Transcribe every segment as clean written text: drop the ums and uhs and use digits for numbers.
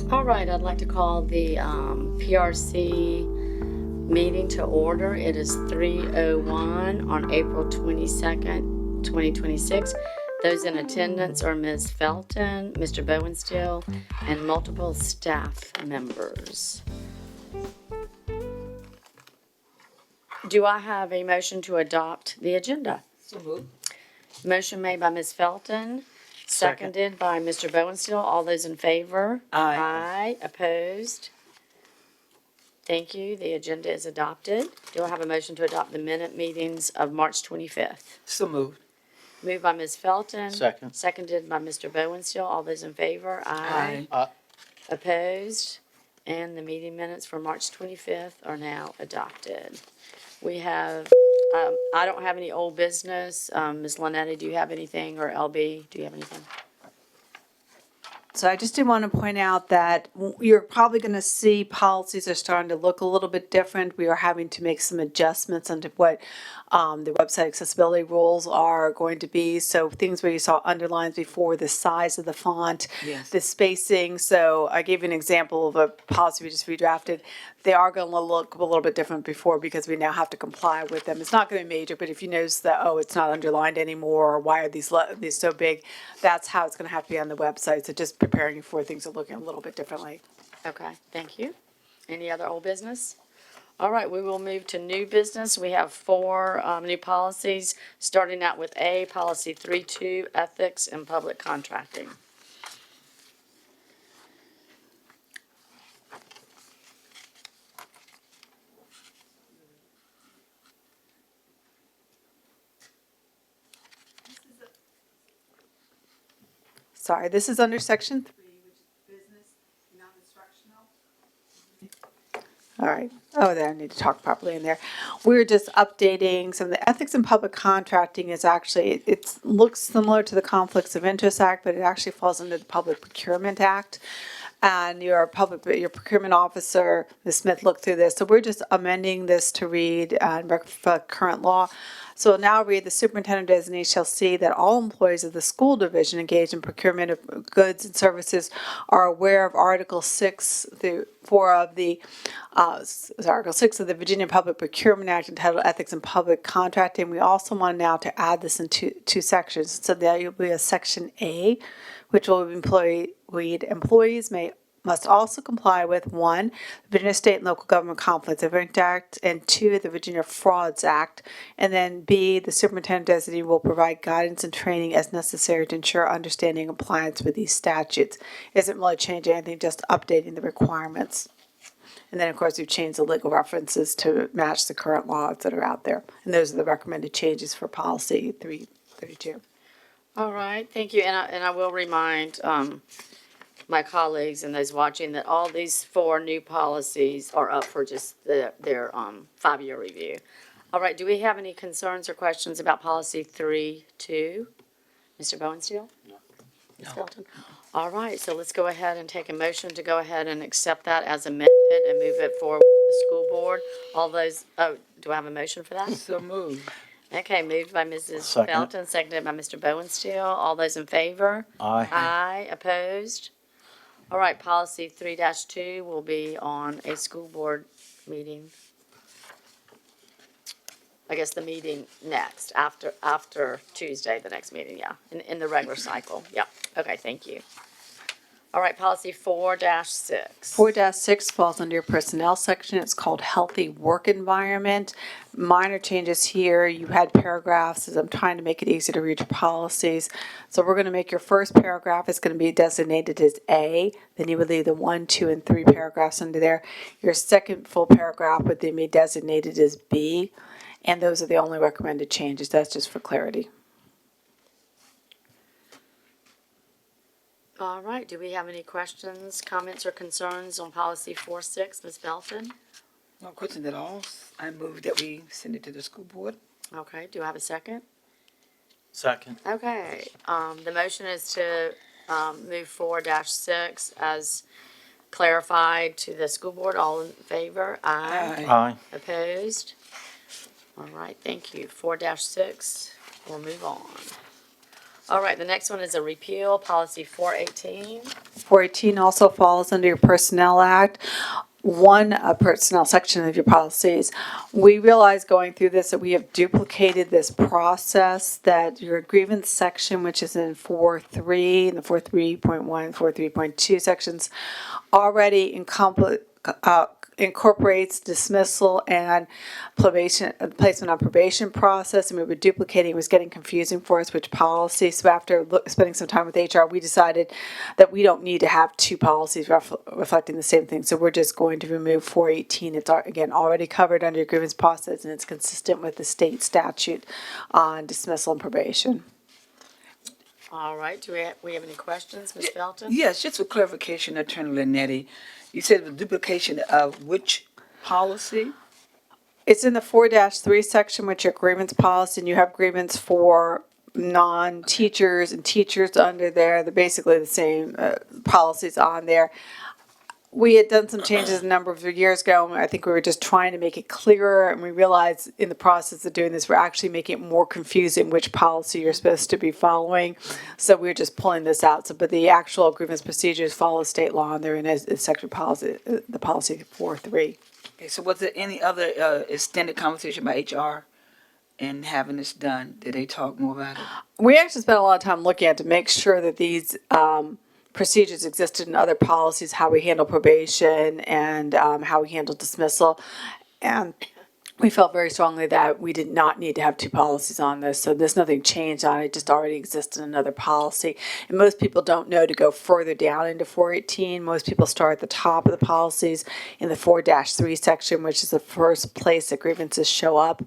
All right, I'd like to call the PRC meeting to order. It is 3:01 on April 22nd, 2026. Those in attendance are Ms. Felton, Mr. Bowenstill, and multiple staff members. Do I have a motion to adopt the agenda? So moved. Motion made by Ms. Felton, seconded by Mr. Bowenstill. All those in favor? Aye. Aye. Opposed? Thank you. The agenda is adopted. Do I have a motion to adopt the minute meetings of March 25th? So moved. Moved by Ms. Felton. Second. Seconded by Mr. Bowenstill. All those in favor? Aye. Opposed? And the meeting minutes for March 25th are now adopted. We have, I don't have any old business. Ms. Linetti, do you have anything? Or LB, do you have anything? So I just did want to point out that you're probably going to see policies are starting to look a little bit different. We are having to make some adjustments into what the website accessibility rules are going to be. So things where you saw underlines before, the size of the font, Yes. the spacing. So I gave you an example of a policy we just redrafted. They are going to look a little bit different before because we now have to comply with them. It's not going to be major, but if you notice that, oh, it's not underlined anymore, or why are these so big, that's how it's going to have to be on the website. So just preparing you for things are looking a little bit differently. Okay, thank you. Any other old business? All right, we will move to new business. We have four new policies, starting out with A, Policy 3.2, Ethics and Public Contracting. Sorry, this is under section 3, which is business, non-instructional. All right. Oh, there, I need to talk properly in there. We're just updating some of the ethics in public contracting is actually, it looks similar to the Conflicts of Interest Act, but it actually falls under the Public Procurement Act. And your procurement officer, Ms. Smith, looked through this. So we're just amending this to read and reflect current law. So it'll now read, the superintendent designee shall see that all employees of the school division engaged in procurement of goods and services are aware of Article 6 through 4 of the Article 6 of the Virginia Public Procurement Act entitled Ethics in Public Contracting. We also want now to add this in two sections. So there will be a section A, which will read employees must also comply with 1, the Virginia State and Local Government Conflicts of Interest Act, and 2, the Virginia Frauds Act. And then B, the superintendent designee will provide guidance and training as necessary to ensure understanding and compliance with these statutes. It isn't really changing anything, just updating the requirements. And then, of course, we've changed the legal references to match the current laws that are out there. And those are the recommended changes for policy 332. All right, thank you. And I will remind my colleagues and those watching that all these four new policies are up for just their 5-year review. All right, do we have any concerns or questions about policy 3.2? Mr. Bowenstill? No. Ms. Felton? All right, so let's go ahead and take a motion to go ahead and accept that as amended and move it forward to the school board. All those, do I have a motion for that? So moved. Okay, moved by Mrs. Second. Felton, seconded by Mr. Bowenstill. All those in favor? Aye. Aye. Opposed? All right, policy 3-2 will be on a school board meeting. I guess the meeting next, after Tuesday, the next meeting, yeah, in the regular cycle. Yeah, okay, thank you. All right, policy 4-6. 4-6 falls under your personnel section. It's called healthy work environment. Minor changes here. You had paragraphs as I'm trying to make it easier to read your policies. So we're going to make your first paragraph is going to be designated as A. Then you would leave the 1, 2, and 3 paragraphs under there. Your second full paragraph would then be designated as B. And those are the only recommended changes. That's just for clarity. All right, do we have any questions, comments, or concerns on policy 4-6, Ms. Felton? No questions at all. I move that we send it to the school board. Okay, do I have a second? Second. Okay, the motion is to move 4-6 as clarified to the school board. All in favor? Aye. Aye. Opposed? All right, thank you. 4-6, we'll move on. All right, the next one is a repeal, policy 418. 418 also falls under your Personnel Act. One personnel section of your policies. We realize going through this that we have duplicated this process, that your grievance section, which is in 4.3, and the 4.3.1, 4.3.2 sections, already incorporates dismissal and probation, placement on probation process, and we were duplicating. It was getting confusing for us which policy. So after spending some time with HR, we decided that we don't need to have two policies reflecting the same thing. So we're just going to remove 418. It's again already covered under your grievance process, and it's consistent with the state statute on dismissal and probation. All right, do we have any questions, Ms. Felton? Yes, just for clarification, Attorney Linetti, you said the duplication of which policy? It's in the 4-3 section, which your grievance policy, and you have grievance for non-teachers and teachers under there. They're basically the same policies on there. We had done some changes a number of years ago, and I think we were just trying to make it clearer, and we realized in the process of doing this, we're actually making it more confusing which policy you're supposed to be following. So we're just pulling this out. So, but the actual grievance procedures follow state law, and they're in a section policy, the policy 4.3. Okay, so was there any other extended conversation by HR in having this done? Did they talk more about it? We actually spent a lot of time looking at to make sure that these procedures existed in other policies, how we handle probation and how we handle dismissal. And we felt very strongly that we did not need to have two policies on this. So there's nothing changed on it. It just already exists in another policy. And most people don't know to go further down into 418. Most people start at the top of the policies in the 4-3 section, which is the first place that grievances show up,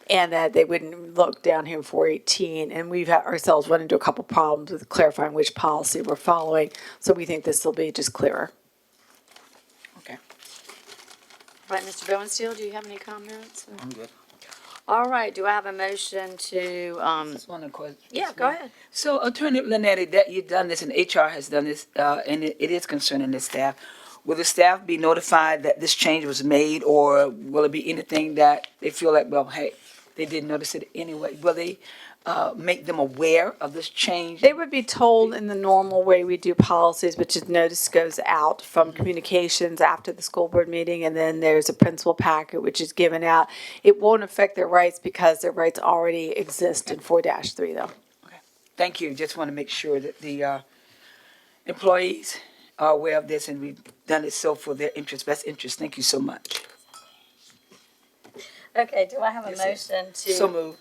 and that they wouldn't look down here in 418. And we've ourselves run into a couple problems with clarifying which policy we're following. So we think this will be just clearer. Okay, All right, Mr. Bowensteel, do you have any comments? I'm good. All right, do I have a motion to, Just one question. yeah, go ahead. So, Attorney Linetti, that you've done this and HR has done this, and it is concerning the staff. Will the staff be notified that this change was made, or will it be anything that they feel like, well, hey, they didn't notice it anyway? Will they make them aware of this change? They would be told in the normal way we do policies, which is notice goes out from communications after the school board meeting, and then there's a principal packet which is given out. It won't affect their rights because their rights already exist in 4-3 though. Thank you. Just want to make sure that the employees are aware of this, and we've done it so for their interest, best interest. Thank you so much. Okay, do I have a Yes, motion to? So moved.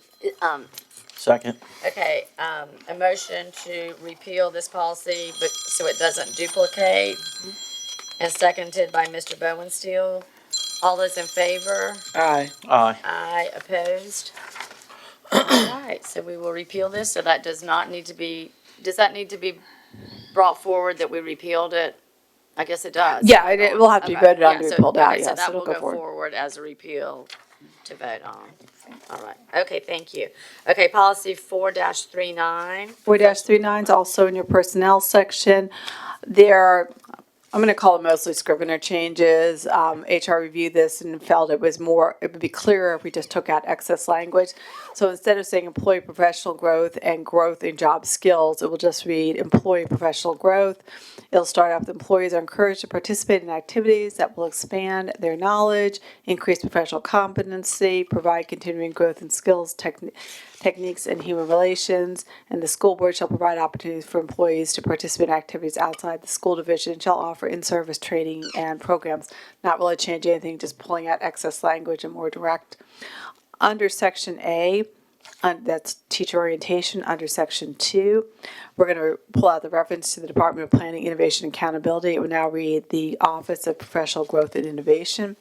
Second. Okay, a motion to repeal this policy, but, so it doesn't duplicate, and seconded by Mr. Bowensteel. All those in favor? Aye. Aye. Aye, opposed? All right, so we will repeal this, so that does not need to be, does that need to be brought forward that we repealed it? I guess it does. Yeah, it will have to be Okay, voted on yeah, to be so- pulled out, okay, so yes, that it'll will go go forward. forward as a repeal to vote on. All right, okay, thank you. Okay, policy 4-39. 4-39 is also in your personnel section. There are, I'm going to call it mostly scrivener changes. HR reviewed this and felt it would be clearer if we just took out excess language. So instead of saying employee professional growth and growth in job skills, it will just read employee professional growth. It'll start off with employees are encouraged to participate in activities that will expand their knowledge, increase professional competency, provide continuing growth in skills, techniques, and human relations. And the school board shall provide opportunities for employees to participate in activities outside the school division, shall offer in-service training and programs. Not really changing anything, just pulling out excess language and more direct. Under section A, that's teacher orientation. Under section 2, we're going to pull out the reference to the Department of Planning, Innovation, and Accountability. It will now read the Office of Professional Growth and Innovation.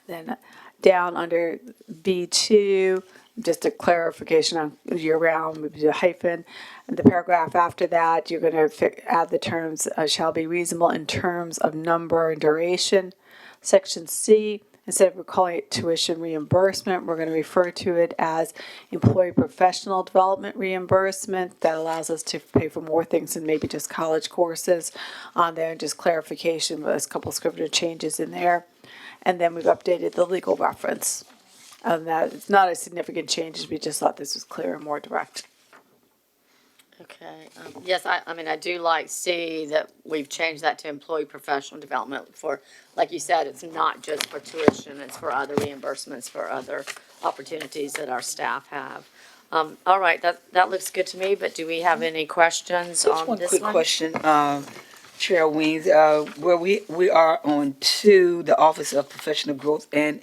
Then down under B2, just a clarification on year-round, we do a hyphen. And the paragraph after that, you're going to add the terms shall be reasonable in terms of number and duration. Section C, instead of calling it tuition reimbursement, we're going to refer to it as employee professional development reimbursement. That allows us to pay for more things than maybe just college courses on there, and just clarification with a couple scrivener changes in there. And then we've updated the legal reference. That it's not a significant change, we just thought this was clear and more direct. Okay, yes, I mean, I do like C that we've changed that to employee professional development for, like you said, it's not just for tuition, it's for other reimbursements, for other opportunities that our staff have. All right, that looks good to me, but do we have any questions Just on one this quick one? question, Chair Weens, where we are on two, the Office of Professional Growth and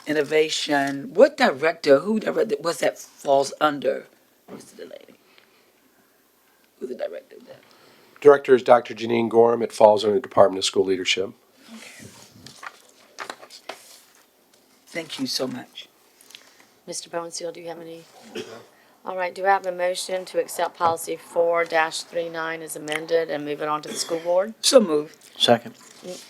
Innovation. Who director was that falls under, Mr. Delaney? Who's the director of that? Director is Dr. Janine Gorham. It falls under the Department of School Leadership. Thank you so much. Mr. Bowensteel, do you have any? All right, do I have a motion to accept policy 4-39 as amended and move it on to the school board? So moved. Second.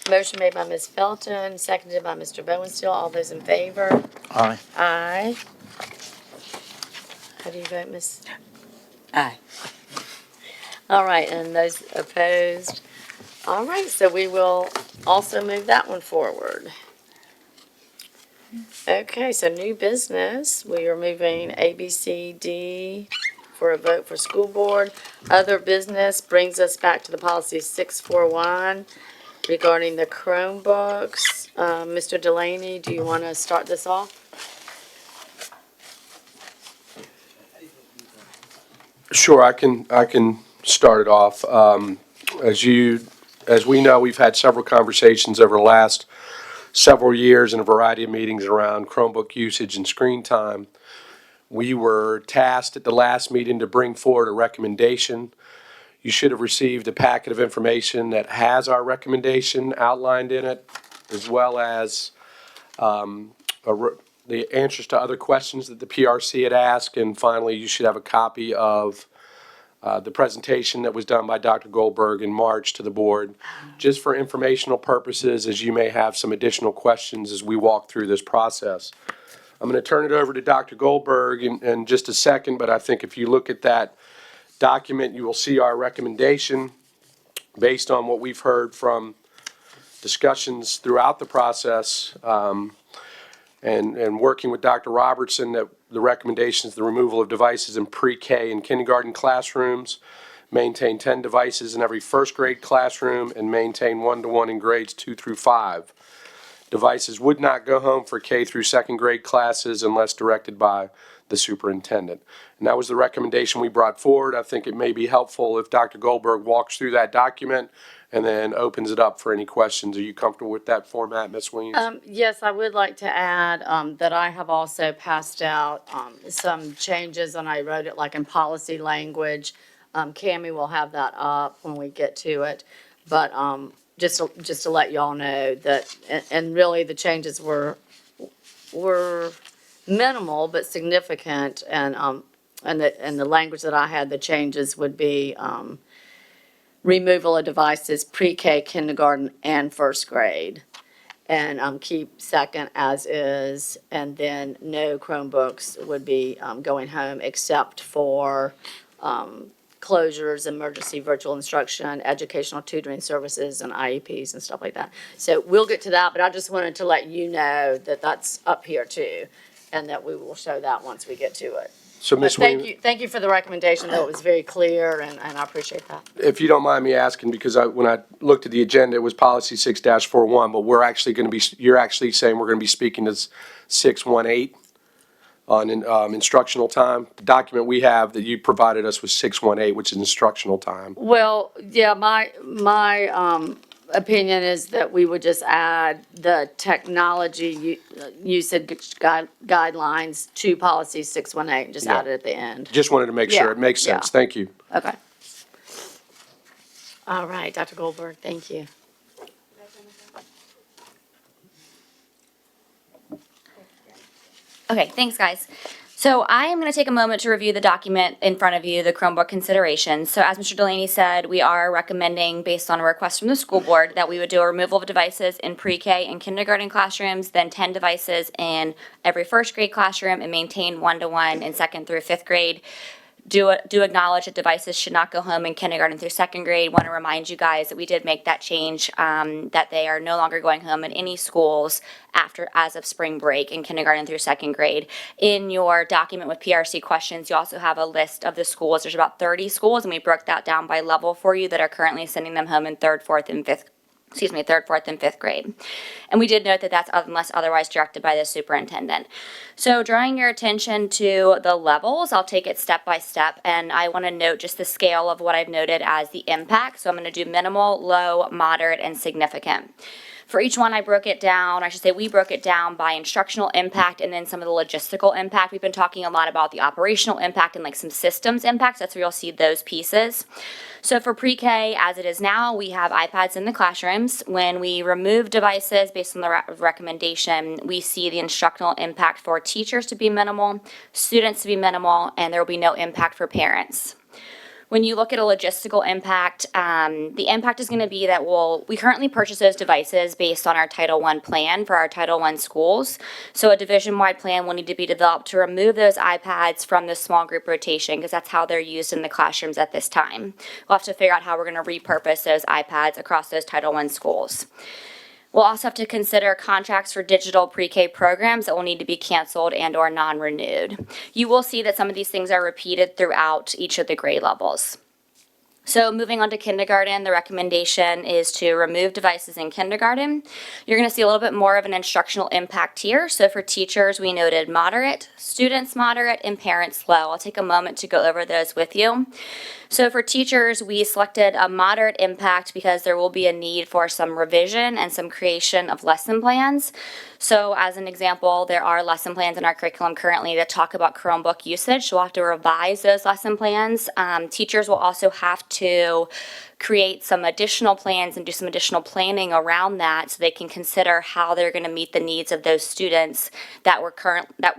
Motion made by Ms. Felton, seconded by Mr. Bowensteel. All those in favor? Aye. Aye. How do you vote, Ms.? Aye. All right, and those opposed? All right, so we will also move that one forward. Okay, so new business, we are moving A, B, C, D for a vote for school board. Other business brings us back to the policy 641 regarding the Chromebooks. Mr. Delaney, do you want to start this off? Sure, I can start it off. As we know, we've had several conversations over the last several years in a variety of meetings around Chromebook usage and screen time. We were tasked at the last meeting to bring forward a recommendation. You should have received a packet of information that has our recommendation outlined in it, as well as the answers to other questions that the PRC had asked. And finally, you should have a copy of the presentation that was done by Dr. Goldberg in March to the board, just for informational purposes, as you may have some additional questions as we walk through this process. I'm going to turn it over to Dr. Goldberg in just a second, but I think if you look at that document, you will see our recommendation based on what we've heard from discussions throughout the process, and working with Dr. Robertson, that the recommendation is the removal of devices in pre-K and kindergarten classrooms, maintain 10 devices in every first grade classroom, and maintain 1-to-1 in grades 2 through 5. Devices would not go home for K through second grade classes unless directed by the superintendent. And that was the recommendation we brought forward. I think it may be helpful if Dr. Goldberg walks through that document and then opens it up for any questions. Are you comfortable with that format, Ms. Weens? Yes, I would like to add that I have also passed out some changes, and I wrote it like in policy language. Cammie will have that up when we get to it. But just to let y'all know that, and really the changes were minimal but significant, and the language that I had, the changes would be removal of devices pre-K, kindergarten, and first grade, and keep second as is, and then no Chromebooks would be going home except for closures, emergency virtual instruction, educational tutoring services, and IEPs and stuff like that. So we'll get to that, but I just wanted to let you know that that's up here too, and that we will show that once we get to it. So, But Ms. Weens, thank you for the recommendation, though, it was very clear, and I appreciate that. if you don't mind me asking, because when I looked at the agenda, it was policy 6-41, but we're actually going to be, you're actually saying we're going to be speaking to 618 on instructional time. The document we have that you provided us was 618, which is instructional time. Well, yeah, my opinion is that we would just add the technology usage guidelines to policy 618, just add it at the end. Just wanted to make sure. Yeah, It makes sense. yeah. Thank you. Okay. All right, Dr. Goldberg, thank you. Okay, thanks, guys. So I am going to take a moment to review the document in front of you, the Chromebook considerations. So as Mr. Delaney said, we are recommending, based on a request from the school board, that we would do a removal of devices in pre-K and kindergarten classrooms, then 10 devices in every first grade classroom, and maintain 1-to-1 in second through fifth grade. do acknowledge that devices should not go home in kindergarten through second grade. Want to remind you guys that we did make that change, that they are no longer going home in any schools as of spring break in kindergarten through second grade. In your document with PRC questions, you also have a list of the schools. There's about 30 schools, and we broke that down by level for you that are currently sending them home in third, fourth, and fifth grade. And we did note that that's unless otherwise directed by the superintendent. So drawing your attention to the levels, I'll take it step by step, and I want to note just the scale of what I've noted as the impact. So I'm going to do minimal, low, moderate, and significant. For each one, I broke it down, I should say we broke it down by instructional impact and then some of the logistical impact. We've been talking a lot about the operational impact and like some systems impacts. That's where you'll see those pieces. So for pre-K, as it is now, we have iPads in the classrooms. When we remove devices based on the recommendation, we see the instructional impact for teachers to be minimal, students to be minimal, and there will be no impact for parents. When you look at a logistical impact, the impact is going to be that we currently purchase those devices based on our Title I plan for our Title I schools. So a division-wide plan will need to be developed to remove those iPads from the small group rotation because that's how they're used in the classrooms at this time. We'll have to figure out how we're going to repurpose those iPads across those Title I schools. We'll also have to consider contracts for digital pre-K programs that will need to be canceled and or non-renewed. You will see that some of these things are repeated throughout each of the grade levels. So moving on to kindergarten, the recommendation is to remove devices in kindergarten. You're going to see a little bit more of an instructional impact here. So for teachers, we noted moderate, students moderate, and parents low. I'll take a moment to go over those with you. So for teachers, we selected a moderate impact because there will be a need for some revision and some creation of lesson plans. So as an example, there are lesson plans in our curriculum currently that talk about Chromebook usage, so we'll have to revise those lesson plans. Teachers will also have to create some additional plans and do some additional planning around that so they can consider how they're going to meet the needs of those students that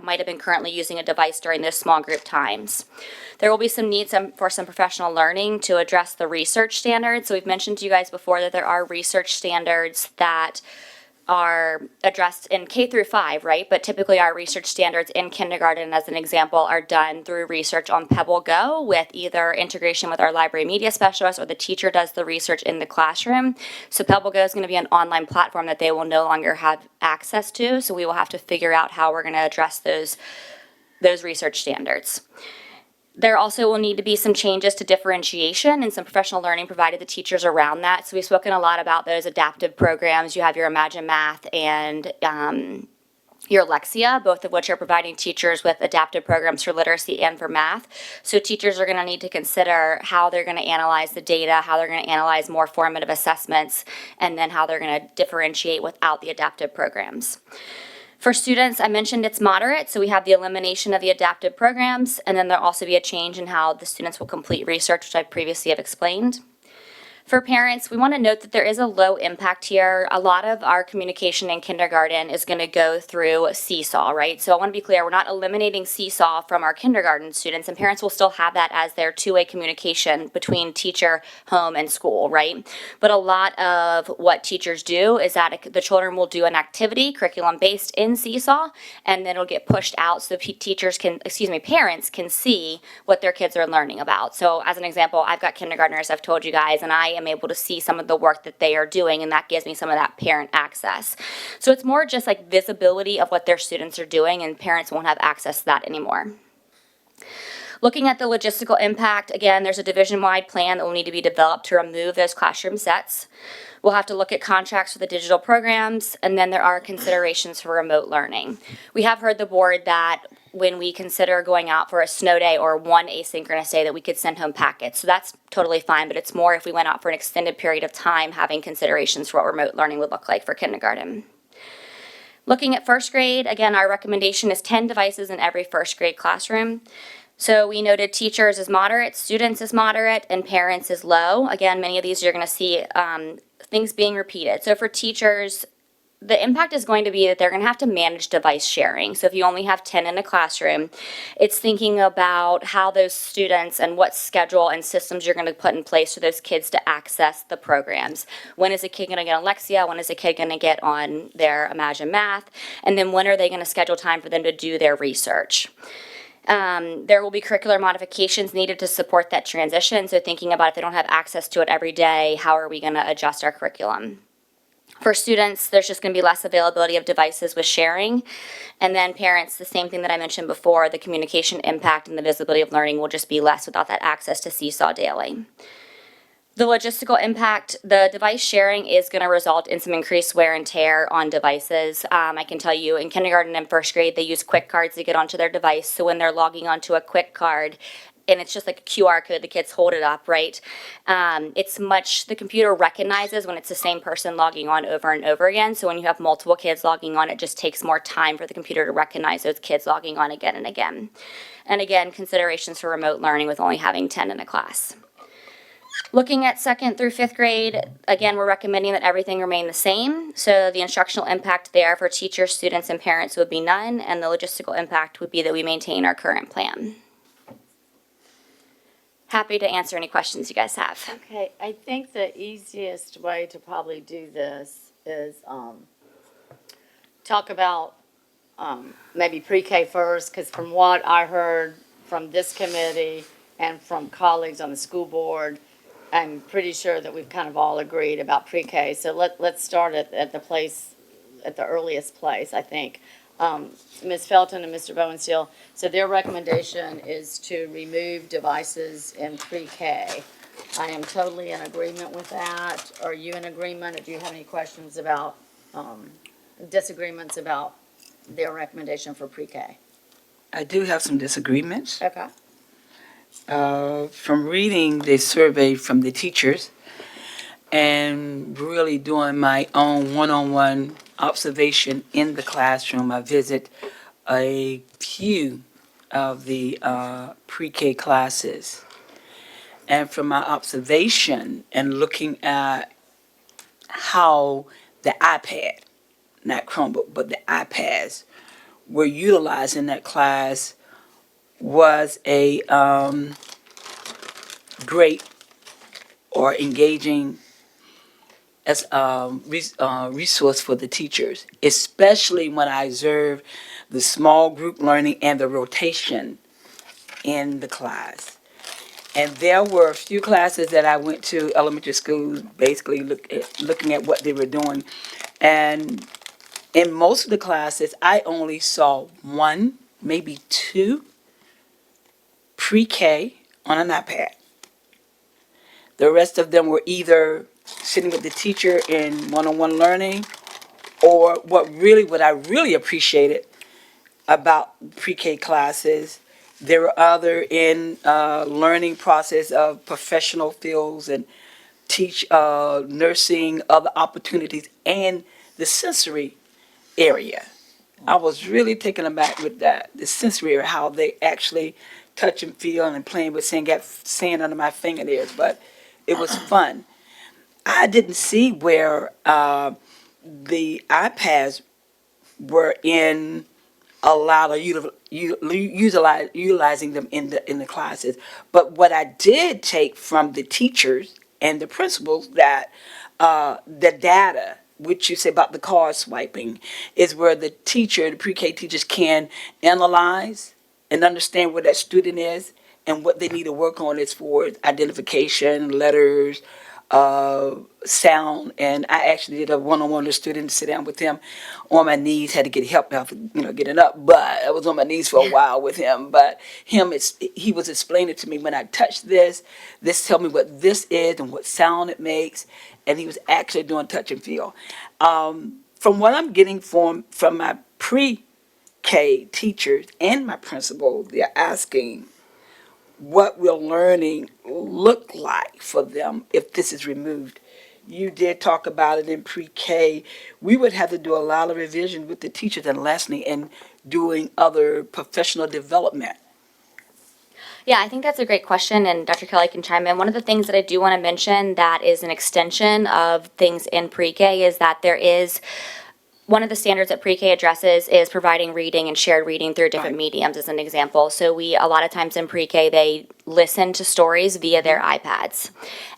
might have been currently using a device during those small group times. There will be some needs for some professional learning to address the research standards. So we've mentioned to you guys before that there are research standards that are addressed in K through 5, right? But typically our research standards in kindergarten, as an example, are done through research on Pebble Go with either integration with our library media specialist or the teacher does the research in the classroom. So Pebble Go is going to be an online platform that they will no longer have access to. So we will have to figure out how we're going to address those research standards. There also will need to be some changes to differentiation and some professional learning provided to teachers around that. So we've spoken a lot about those adaptive programs. You have your Imagine Math and your Lexia, both of which are providing teachers with adaptive programs for literacy and for math. So teachers are going to need to consider how they're going to analyze the data, how they're going to analyze more formative assessments, and then how they're going to differentiate without the adaptive programs. For students, I mentioned it's moderate, so we have the elimination of the adaptive programs, and then there'll also be a change in how the students will complete research, which I previously have explained. For parents, we want to note that there is a low impact here. A lot of our communication in kindergarten is going to go through Seesaw, right? So I want to be clear, we're not eliminating Seesaw from our kindergarten students, and parents will still have that as their two-way communication between teacher, home, and school, right? But a lot of what teachers do is that the children will do an activity, curriculum-based in Seesaw, and then it'll get pushed out so parents can see what their kids are learning about. So as an example, I've got kindergartners, I've told you guys, and I am able to see some of the work that they are doing, and that gives me some of that parent access. So it's more just like visibility of what their students are doing, and parents won't have access to that anymore. Looking at the logistical impact, again, there's a division-wide plan that will need to be developed to remove those classroom sets. We'll have to look at contracts for the digital programs, and then there are considerations for remote learning. We have heard the board that when we consider going out for a snow day or one asynchronous day that we could send home packets. So that's totally fine, but it's more if we went out for an extended period of time having considerations for what remote learning would look like for kindergarten. Looking at first grade, again, our recommendation is 10 devices in every first grade classroom. So we noted teachers as moderate, students as moderate, and parents as low. Again, many of these you're going to see things being repeated. So for teachers, the impact is going to be that they're going to have to manage device sharing. So if you only have 10 in a classroom, it's thinking about how those students and what schedule and systems you're going to put in place for those kids to access the programs. When is a kid going to get on Lexia? When is a kid going to get on their Imagine Math? And then when are they going to schedule time for them to do their research? There will be curricular modifications needed to support that transition. So thinking about if they don't have access to it every day, how are we going to adjust our curriculum? For students, there's just going to be less availability of devices with sharing. And then parents, the same thing that I mentioned before, the communication impact and the visibility of learning will just be less without that access to Seesaw daily. The logistical impact, the device sharing is going to result in some increased wear and tear on devices. I can tell you in kindergarten and first grade, they use quick cards to get onto their device. So when they're logging onto a quick card, and it's just like a QR code, the kids hold it up, right? The computer recognizes when it's the same person logging on over and over again. So when you have multiple kids logging on, it just takes more time for the computer to recognize those kids logging on again and again. And again, considerations for remote learning with only having 10 in a class. Looking at 2nd through 5th grade, again, we're recommending that everything remain the same. So the instructional impact there for teachers, students, and parents would be none, and the logistical impact would be that we maintain our current plan. Happy to answer any questions you guys have. Okay, I think the easiest way to probably do this is, talk about, maybe pre-K first, because from what I heard from this committee and from colleagues on the school board, I'm pretty sure that we've kind of all agreed about pre-K. So let's start at the earliest place, I think. Ms. Felton and Mr. Bowensteel, so their recommendation is to remove devices in pre-K. I am totally in agreement with that. Are you in agreement? Or do you have any questions about, disagreements about their recommendation for pre-K? I do have some disagreements. Okay. From reading the survey from the teachers and really doing my own one-on-one observation in the classroom, I visit a few of the pre-K classes. And from my observation and looking at how the iPad, not Chromebook, but the iPads were utilized in that class was a great or engaging as resource for the teachers, especially when I observe the small group learning and the rotation in the class. And there were a few classes that I went to, elementary schools, basically looking at what they were doing. And in most of the classes, I only saw one, maybe two pre-K on an iPad. The rest of them were either sitting with the teacher in one-on-one learning, or what I really appreciated about pre-K classes, there were other in learning process of professional fields and teach nursing, other opportunities, and the sensory area. I was really taken aback with that, the sensory area, how they actually touch and feel and playing with sand, got sand under my fingernails, but it was fun. I didn't see where the iPads were in allowed or utilizing them in the classes. But what I did take from the teachers and the principals that the data, which you say about the card swiping, is where the pre-K teachers can analyze and understand where that student is and what they need to work on as for identification, letters, sound. And I actually did a one-on-one with a student, sit down with him on my knees, had to get help out, getting up, but I was on my knees for a while with him. But he was explaining to me, when I touch this tell me what this is and what sound it makes, and he was actually doing touch and feel. From what I'm getting from my pre-K teachers and my principal, they're asking, what will learning look like for them if this is removed? You did talk about it in pre-K. We would have to do a lot of revision with the teachers and lessening and doing other professional development. Yeah, I think that's a great question, and Dr. Kelly can chime in. One of the things that I do want to mention that is an extension of things in pre-K is that there is one of the standards that pre-K addresses is providing reading and shared reading through different mediums, as an example. So a lot of times in pre-K, they listen to stories via their iPads.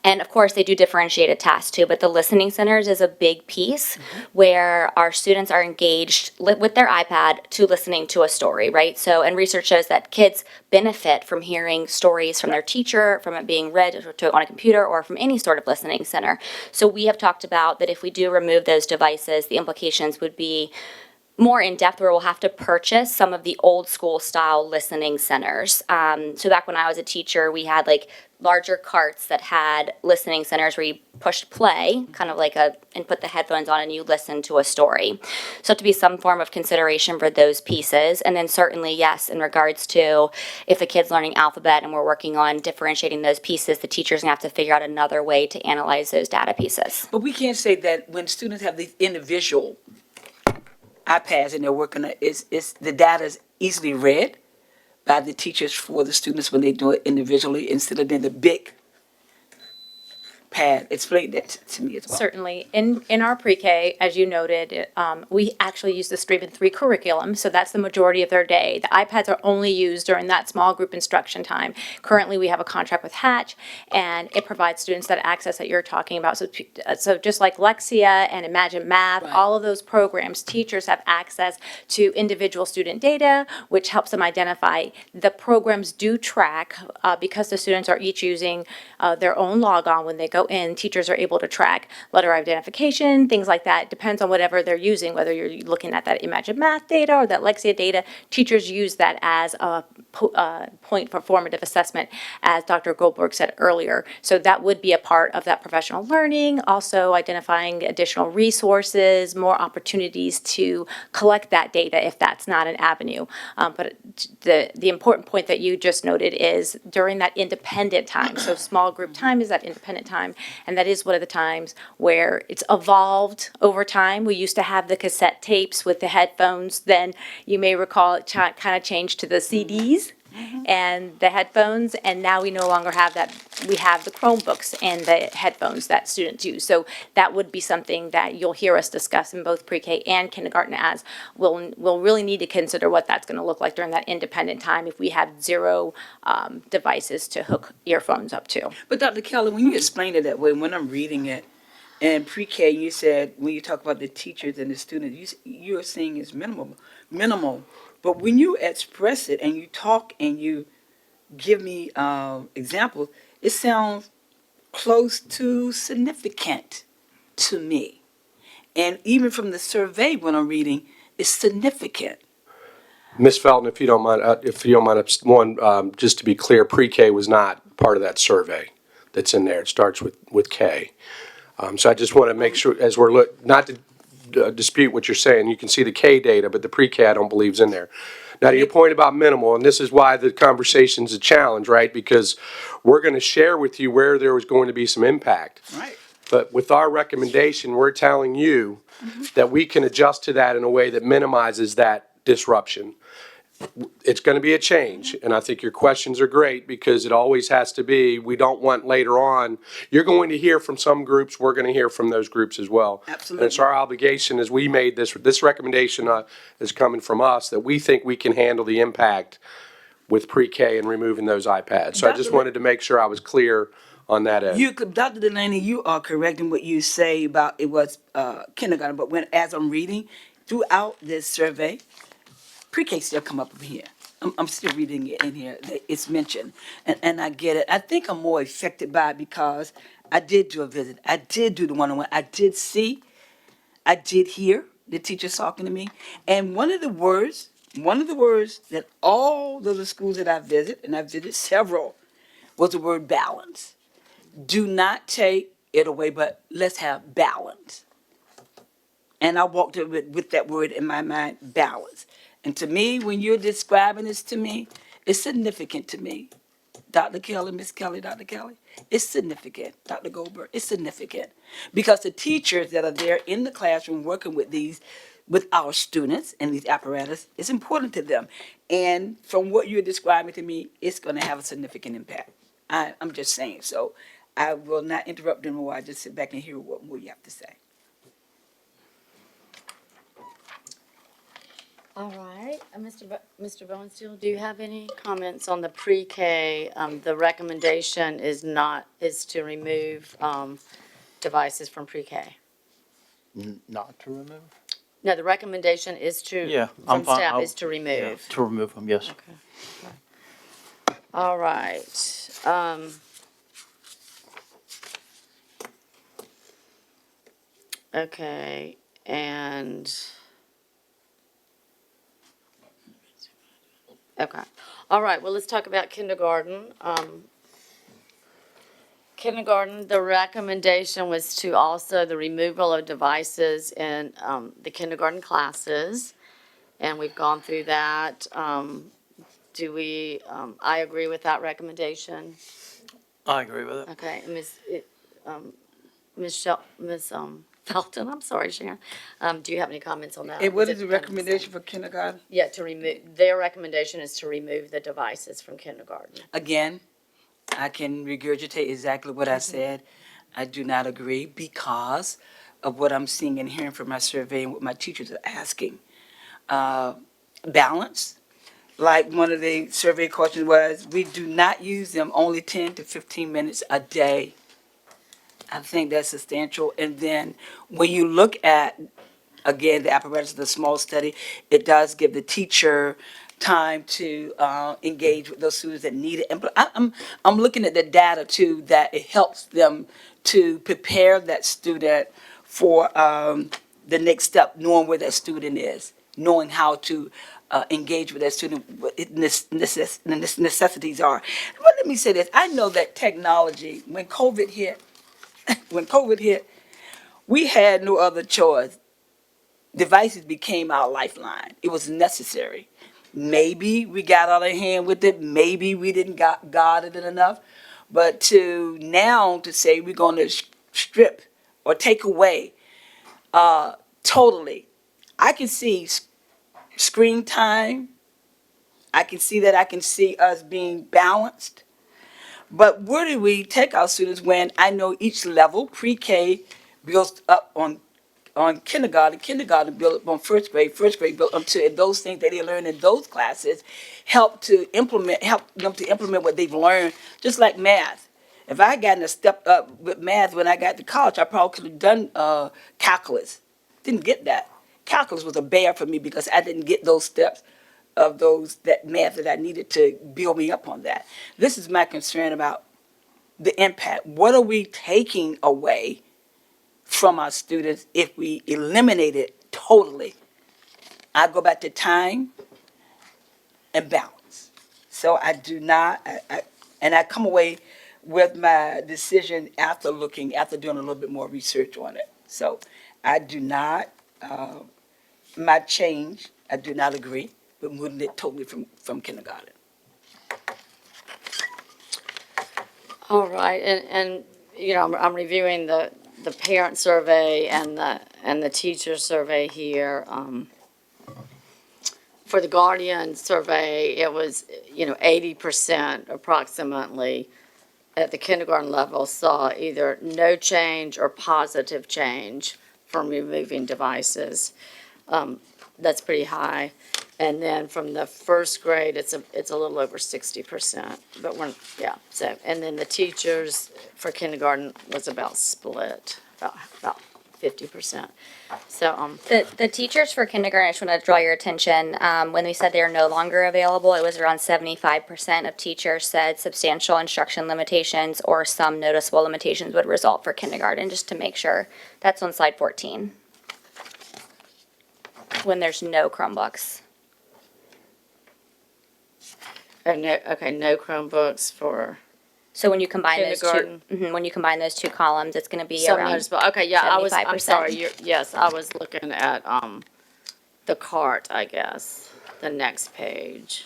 And of course, they do differentiated tasks too, but the listening centers is a big piece where our students are engaged with their iPad to listening to a story, right? So, and research shows that kids benefit from hearing stories from their teacher, from it being read on a computer, or from any sort of listening center. So we have talked about that if we do remove those devices, the implications would be more in depth where we'll have to purchase some of the old school style listening centers. So back when I was a teacher, we had like larger carts that had listening centers where you pushed play, kind of like and put the headphones on and you listen to a story. So to be some form of consideration for those pieces. And then certainly, yes, in regards to if the kid's learning alphabet and we're working on differentiating those pieces, the teacher's gonna have to figure out another way to analyze those data pieces. But we can't say that when students have these individual iPads and they're working, the data is easily read by the teachers for the students when they do it individually instead of in the big pad. Explain that to me as well. Certainly. In our pre-K, as you noted, we actually use the Stream in 3 curriculum, so that's the majority of their day. The iPads are only used during that small group instruction time. Currently, we have a contract with Hatch, and it provides students that access that you're talking about. So just like Lexia and Imagine Math, Right. all of those programs, teachers have access to individual student data, which helps them identify. The programs do track, because the students are each using their own logon when they go in, teachers are able to track letter identification, things like that. Depends on whatever they're using, whether you're looking at that Imagine Math data or that Lexia data. Teachers use that as a point for formative assessment, as Dr. Goldberg said earlier. So that would be a part of that professional learning, also identifying additional resources, more opportunities to collect that data if that's not an avenue. But the important point that you just noted is during that independent time. So small group time is that independent time, and that is one of the times where it's evolved over time. We used to have the cassette tapes with the headphones. Then you may recall it kind of changed to the CDs and the headphones, and now we no longer have that. We have the Chromebooks and the headphones that students use. So that would be something that you'll hear us discuss in both pre-K and kindergarten, as we'll really need to consider what that's going to look like during that independent time if we have zero devices to hook earphones up to. But Dr. Kelly, when you explain it that way, when I'm reading it, and pre-K, you said, when you talk about the teachers and the students, you're saying it's minimal. But when you express it and you talk and you give me examples, it sounds close to significant to me. And even from the survey when I'm reading, it's significant. Ms. Felton, if you don't mind, just to be clear, pre-K was not part of that survey that's in there. It starts with K. So I just want to make sure, as we're not to dispute what you're saying, you can see the K data, but the pre-K I don't believe is in there. Now, to your point about minimal, and this is why the conversation's a challenge, right? Because we're going to share with you where there was going to be some impact. Right. But with our recommendation, we're telling you that we can adjust to that in a way that minimizes that disruption. It's going to be a change, and I think your questions are great because it always has to be, we don't want later on, you're going to hear from some groups, we're going to hear from those groups as well. Absolutely. And it's our obligation as we made this recommendation is coming from us, that we think we can handle the impact with pre-K and removing those iPads. So I just wanted to make sure I was clear on that end. Dr. Delaney, you are correct in what you say about it was kindergarten, but as I'm reading throughout this survey, pre-K still come up in here. I'm still reading it in here. It's mentioned, and I get it. I think I'm more affected by it because I did do a visit. I did do the one-on-one. I did hear the teachers talking to me, and one of the words that all of the schools that I visit, and I visited several, was the word balance. Do not take it away, but let's have balance. And I walked with that word in my mind, balance. And to me, when you're describing this to me, it's significant to me. Dr. Kelly, Miss Kelly, Dr. Kelly, it's significant. Dr. Goldberg, it's significant. Because the teachers that are there in the classroom working with our students and these apparatus, it's important to them. And from what you're describing to me, it's going to have a significant impact. I'm just saying. So I will not interrupt anymore. I just sit back and hear what more you have to say. All right, Mr. Bowensteel, do you have any comments on the pre-K? The recommendation is to remove, devices from pre-K. Not to remove? No, the recommendation is to, Yeah, I'm from fine. staff I'll- is to remove. To remove them, yes. All right, okay, and. Okay, all right, well, let's talk about kindergarten. Kindergarten, the recommendation was to also the removal of devices in, the kindergarten classes. And we've gone through that. I agree with that recommendation. I agree with it. Okay, Ms. Felton, I'm sorry, Sharon. Do you have any comments on that? And what Is is it the kind of recommendation same? for kindergarten? Yeah, to remove, their recommendation is to remove the devices from kindergarten. Again, I can regurgitate exactly what I said. I do not agree because of what I'm seeing and hearing from my survey and what my teachers are asking. Balance, like one of the survey questions was, we do not use them only 10 to 15 minutes a day. I think that's substantial. And then when you look at, again, the apparatus of the small study, it does give the teacher time to engage with those students that need it. And I'm looking at the data too, that it helps them to prepare that student for the next step, knowing where that student is, knowing how to engage with that student, what the necessities are. But let me say this, I know that technology, when COVID hit, we had no other choice. Devices became our lifeline. It was necessary. Maybe we got out of hand with it. Maybe we didn't guard it enough. But to say we're going to strip or take away totally, I can see screen time. I can see that. I can see us being balanced. But where do we take our students when I know each level, pre-K builds up on kindergarten built up on first grade built up to those things that they learn in those classes, help them to implement what they've learned, just like math. If I had gotten a step up with math when I got to college, I probably could have done calculus. Didn't get that. Calculus was a bear for me because I didn't get those steps of that math that I needed to build me up on that. This is my concern about the impact. What are we taking away from our students if we eliminate it totally? I go back to time and balance. So I do not, and I come away with my decision after doing a little bit more research on it. So I do not, my change, I do not agree with moving it totally from kindergarten. All right, and, I'm reviewing the parent survey and the teacher survey here. For the guardian survey, it was, 80% approximately at the kindergarten level saw either no change or positive change from removing devices. That's pretty high. And then from the first grade, it's a little over 60%, but and then the teachers for kindergarten was about split, about 50%. So, The teachers for kindergarten, I just want to draw your attention, when we said they are no longer available, it was around 75% of teachers said substantial instruction limitations or some noticeable limitations would result for kindergarten, just to make sure. That's on slide 14. When there's no Chromebooks. no Chromebooks for So when you combine those two, kindergarten. when you combine those two columns, it's going to be Some around. noticeable, okay, yeah, I'm 75%. sorry, yes, I was looking at, the cart, I guess, the next page.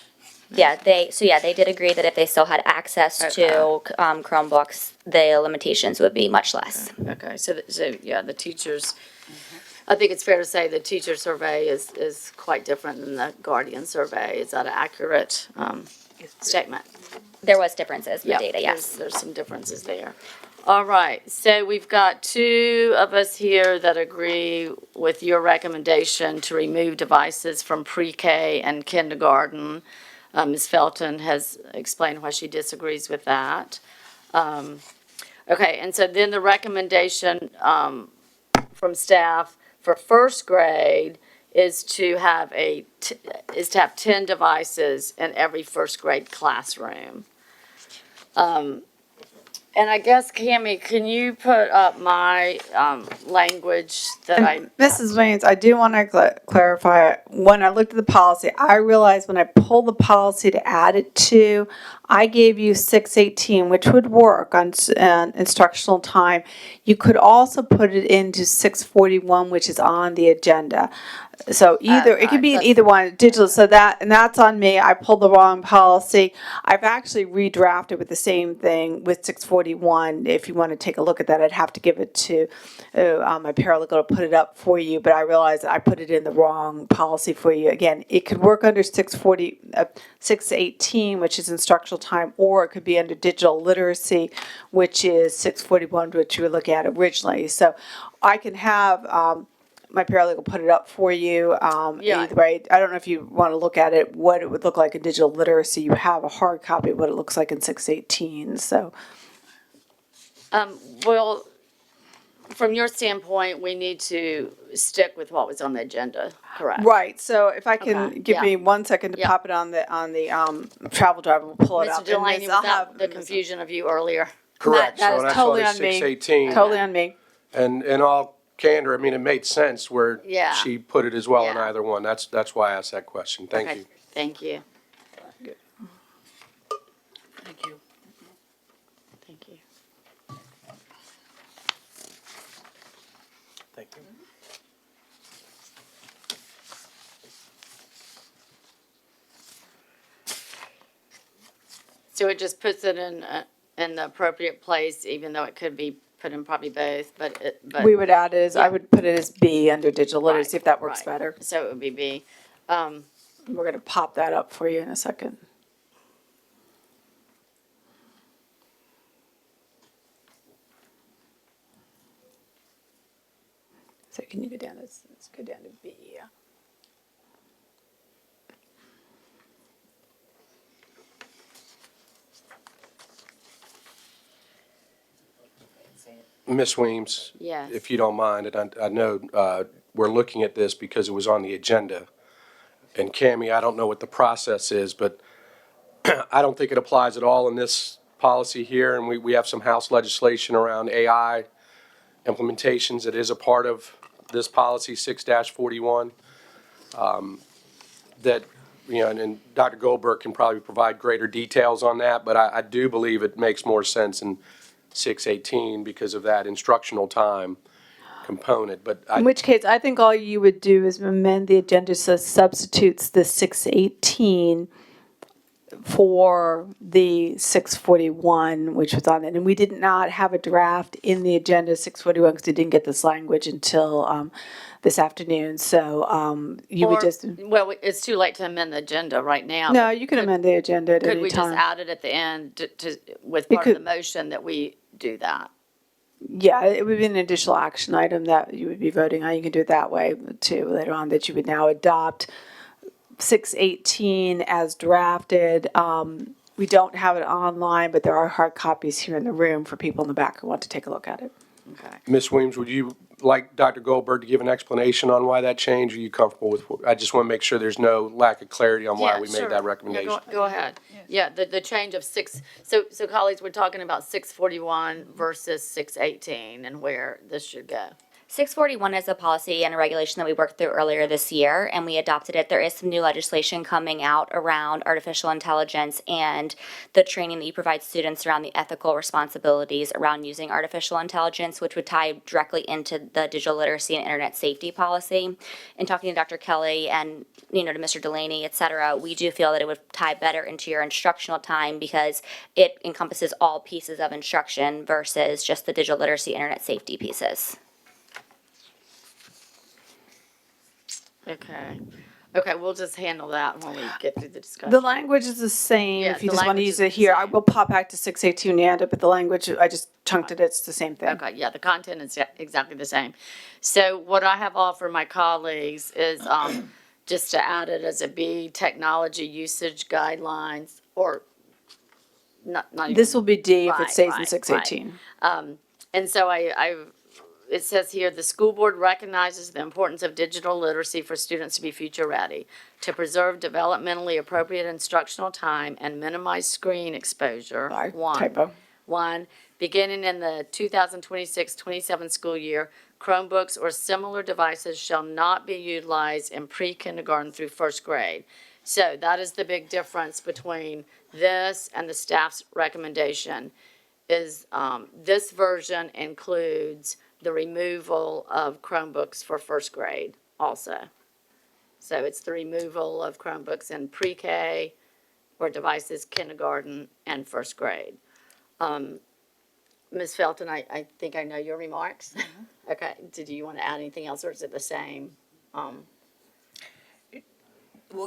Yeah, they did agree that if they still had access to Chromebooks, the limitations would be much less. Okay, so the teachers, I think it's fair to say the teacher survey is quite different than the guardian survey. Is that an accurate, statement? There was differences in the Yeah, data, yes. There's some differences there. All right, so we've got two of us here that agree with your recommendation to remove devices from pre-K and kindergarten. Ms. Felton has explained why she disagrees with that. Okay, and so then the recommendation from staff for first grade is to have 10 devices in every first grade classroom. And I guess, Cammie, can you put up my language that I, Mrs. Williams, I do want to clarify, when I looked at the policy, I realized when I pulled the policy to add it to, I gave you 618, which would work on instructional time. You could also put it into 641, which is on the agenda. So either, it could be in that's- either one, digital, so that, and that's on me, I pulled the wrong policy. I've actually redrafted with the same thing with 641. If you want to take a look at that, I'd have to give it to my paralegal to put it up for you, but I realized I put it in the wrong policy for you. Again, it could work under 618, which is instructional time, or it could be under digital literacy, which is 641, which you were looking at originally. So I can have my paralegal put it up for you. Yeah. Either way, I don't know if you want to look at it, what it would look like in digital literacy. You have a hard copy of what it looks like in 618, so. well, from your standpoint, we need to stick with what was on the agenda, correct? Right, so if I Okay, can, give yeah. me 1 second to Yeah. pop it on the travel drive, we'll pull it Mr. up. Delaney, was that the confusion of you earlier? Correct. that So is when I saw totally the on me. 618, Totally on me. and in all candor, I mean, it made sense where Yeah. she put it as well in Yeah. either one. That's why I asked that question. Thank Okay, you. Thank you, Thank you. thank you. Thank you. So it just puts it in the appropriate place, even though it could be put in probably both, but. We would add it as, I Yeah. would put it as B under digital literacy, if that works Right. better. So it would be B. We're gonna pop that up for you in a second. So can you go down, let's go down to B, yeah. Ms. Weems? Yes. If you don't mind, and I know we're looking at this because it was on the agenda. And Cammie, I don't know what the process is, but I don't think it applies at all in this policy here. And we have some House legislation around AI implementations that is a part of this policy, 6-41. That, you know, and Dr. Goldberg can probably provide greater details on that, but I do believe it makes more sense in 618 because of that instructional time component. But In which case, I think all you would do is amend the agenda so substitutes the 618 for the 641, which was on it. And we did not have a draft in the agenda 641 because we didn't get this language until this afternoon. So you would Or- just, Well, it's too late to amend the agenda right now. no, you can amend the agenda at Could any we just time. add it at the end with You part of the could- motion that we do that? Yeah, it would be an additional action item that you would be voting on. You can do it that way too, later on, that you would now adopt 618 as drafted. We don't have it online, but there are hard copies here in the room for people in the back who want to take a look at it. Okay. Ms. Weems, would you like Dr. Goldberg to give an explanation on why that changed? Are you comfortable with, I just want to make sure there's no lack of clarity on why Yeah, we sure. made that Yeah, recommendation. Go ahead. Yeah, the change of so colleagues, we're talking about 641 versus 618 and where this should go. 641 is a policy and a regulation that we worked through earlier this year, and we adopted it. There is some new legislation coming out around artificial intelligence and the training that you provide students around the ethical responsibilities around using artificial intelligence, which would tie directly into the digital literacy and internet safety policy. In talking to Dr. Kelly and, to Mr. Delaney, et cetera, we do feel that it would tie better into your instructional time because it encompasses all pieces of instruction versus just the digital literacy, internet safety pieces. Okay. Okay, we'll just handle that when we get through the discussion. The language is the same. Yeah, If you the just want to language use is it the here, I same. will pop back to 618 Nanda, but the language, I just chunked it, it's the same thing. Okay, yeah, the content is exactly the same. So what I have offered my colleagues is, just to add it as a B, technology usage guidelines, or not even. This will be D if it Right, stays in right, 618. And so it says here, the school board recognizes the importance of digital literacy for students to be future ready, to preserve developmentally appropriate instructional time and minimize screen exposure. Sorry, One. typo. One, beginning in the 2026-27 school year, Chromebooks or similar devices shall not be utilized in pre-kindergarten through first grade. So that is the big difference between this and the staff's recommendation, is this version includes the removal of Chromebooks for first grade also. So it's the removal of Chromebooks in pre-K or devices kindergarten and first grade. Ms. Felton, I think I know your remarks. Okay, did you want to add anything else, or is it the same? Well,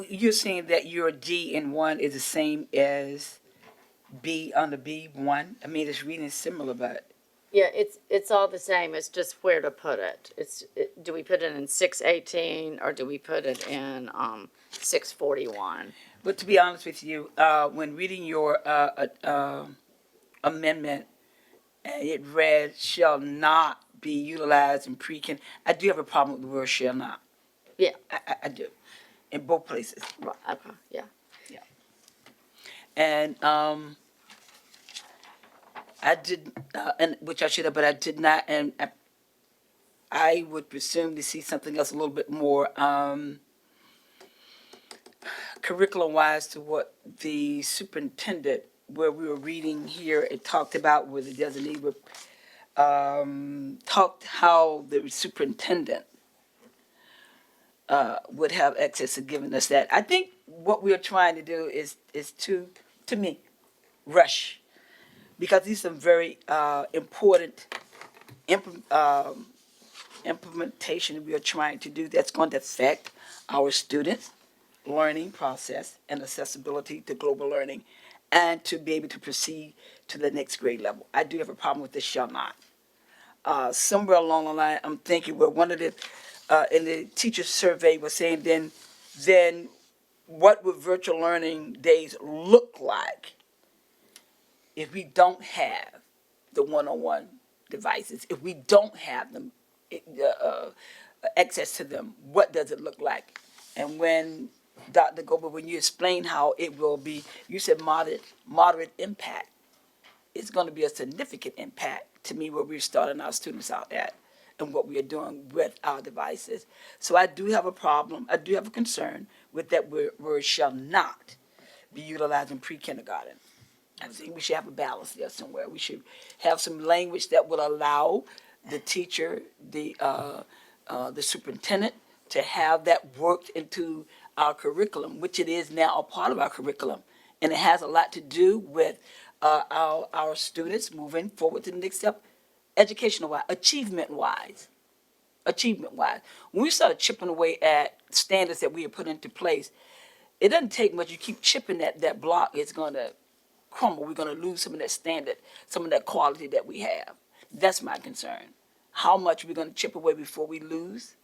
you're saying that your D in one is the same as B under B1? I mean, it's reading similar, but Yeah, it's all the same, it's just where to put it. Do we put it in 618, or do we put it in 641? But to be honest with you, when reading your amendment, it read shall not be utilized in pre-kin. I do have a problem with the word shall not. Yeah. I do, in both places. Right, okay, yeah. And I did, and which I should have, but I did not. And I would presume to see something else a little bit more curriculum-wise to what the superintendent, where we were reading here, it talked about where the designee would, talked how the superintendent would have access to giving us that. I think what we are trying to do is to me, rush, because these are some very important implementation we are trying to do that's going to affect our students' learning process and accessibility to global learning, and to be able to proceed to the next grade level. I do have a problem with this shall not. Somewhere along the line, I'm thinking where one of the in the teacher survey was saying then what would virtual learning days look like if we don't have the one-on-one devices, if we don't have them, access to them, what does it look like? And when Dr. Goldberg, when you explain how it will be, you said moderate impact. It's going to be a significant impact to me where we're starting our students out at and what we are doing with our devices. So I do have a problem, I do have a concern with that word shall not be utilized in pre-kindergarten. I think we should have a balance there somewhere. We should have some language that would allow the teacher, the superintendent, to have that worked into our curriculum, which it is now a part of our curriculum. And it has a lot to do with our students moving forward to the next step, educational-wise, achievement-wise. When we started chipping away at standards that we had put into place, it doesn't take much. You keep chipping at that block, it's going to crumble. We're going to lose some of that standard, some of that quality that we have. That's my concern. How much we're going to chip away before we lose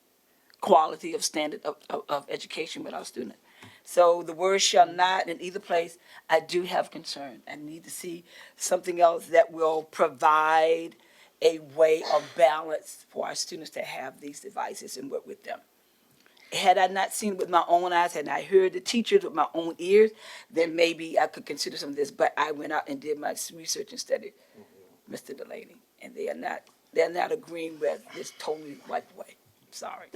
quality of standard of education with our students. So the word shall not in either place, I do have concern. I need to see something else that will provide a way of balance for our students to have these devices and work with them. Had I not seen it with my own eyes, had I heard the teachers with my own ears, then maybe I could consider some of this. But I went out and did my research and studied Mr. Delaney, and they're not agreeing with this totally wiped away. Sorry.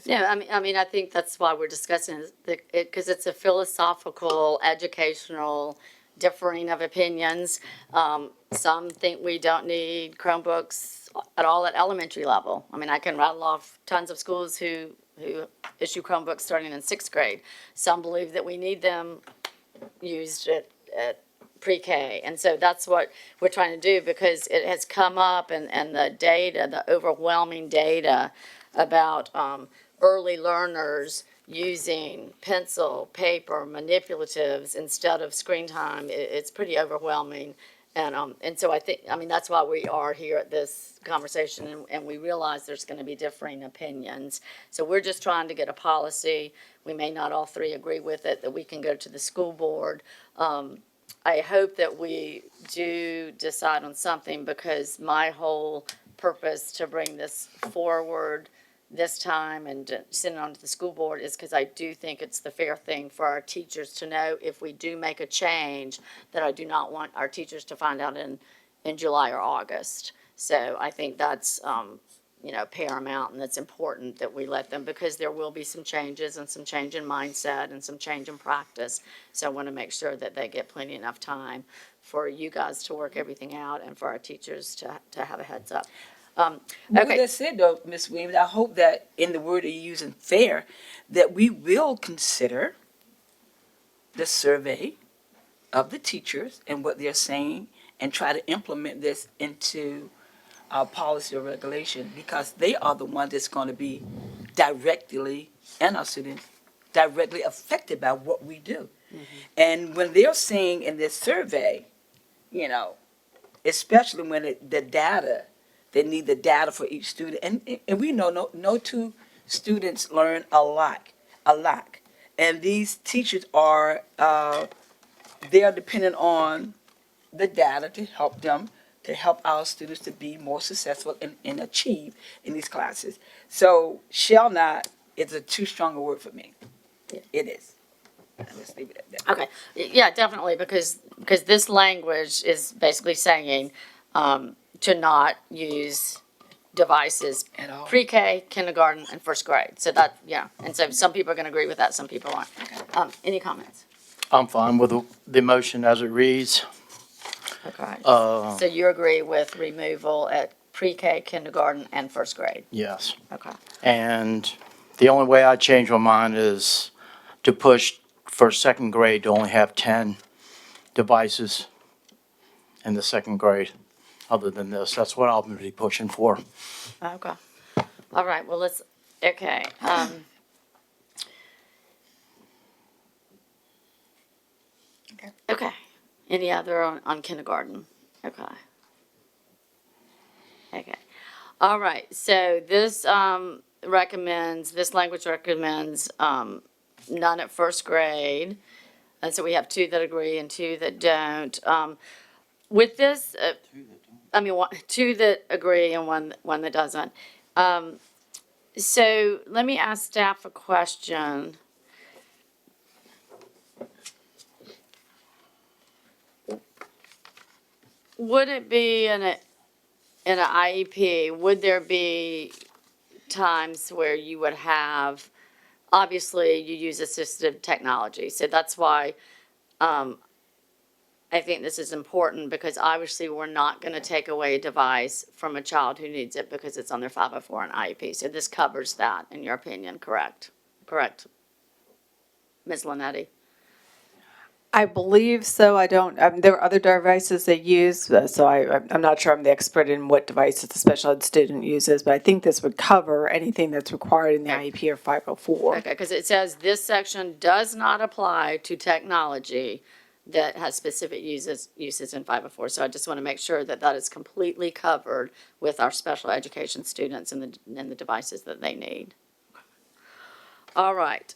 Yeah, I mean, I think that's why we're discussing it, because it's a philosophical, educational, differing of opinions. Some think we don't need Chromebooks at all at elementary level. I mean, I can rattle off tons of schools who issue Chromebooks starting in sixth grade. Some believe that we need them used at pre-K. And so that's what we're trying to do, because it has come up, and the data, the overwhelming data about early learners using pencil, paper, manipulatives instead of screen time, it's pretty overwhelming. And so I mean, that's why we are here at this conversation, and we realize there's gonna be differing opinions. So we're just trying to get a policy. We may not all three agree with it, that we can go to the school board. I hope that we do decide on something, because my whole purpose to bring this forward this time and to send it on to the school board is because I do think it's the fair thing for our teachers to know if we do make a change, that I do not want our teachers to find out in July or August. So I think that's, paramount, and it's important that we let them, because there will be some changes and some change in mindset and some change in practice. So I want to make sure that they get plenty enough time for you guys to work everything out and for our teachers to have a heads up. With Okay, that said, though, Ms. Williams, I hope that in the word that you're using, fair, that we will consider the survey of the teachers and what they're saying, and try to implement this into our policy or regulation, because they are the ones that's going to be directly, and our students, directly affected by what we do. And when they're saying in this survey, especially when the data, they need the data for each student, and we know no two students learn alike. And these teachers are they are dependent on the data to help them, to help our students to be more successful and achieve in these classes. So shall not is a too strong a word for me. It is. Let's leave it at that. okay, yeah, definitely, because this language is basically saying, to not use devices At all. pre-K, kindergarten, and first grade. So that, yeah, and so some people are gonna agree with that, some people aren't. Any comments? I'm fine with the motion as it reads. Okay. Uh, So you agree with removal at pre-K, kindergarten, and first grade? yes. Okay. And the only way I change my mind is to push for second grade to only have 10 devices in the second grade. Other than this, that's what I'll be pushing for. Okay. All right, well, okay. Okay. Any other on kindergarten? Okay. Okay. All right, so this language recommends none at first grade. And so we have two that agree and two that don't. With this, two that agree and one that doesn't. So let me ask staff a question. Would it be in an IEP, would there be times where you would have, obviously you use assistive technology, so that's why I think this is important, because obviously we're not gonna take away a device from a child who needs it because it's on their 504 and IEP. So this covers that, in your opinion, correct? Correct. Ms. Linetti? I believe so. I don't, there are other devices they use, so I'm not sure I'm the expert in what devices the special ed student uses, but I think this would cover anything that's required in the Okay. IEP or 504. Okay, because it says this section does not apply to technology that has specific uses in 504. So I just want to make sure that that is completely covered with our special education students and the devices that they need. All right.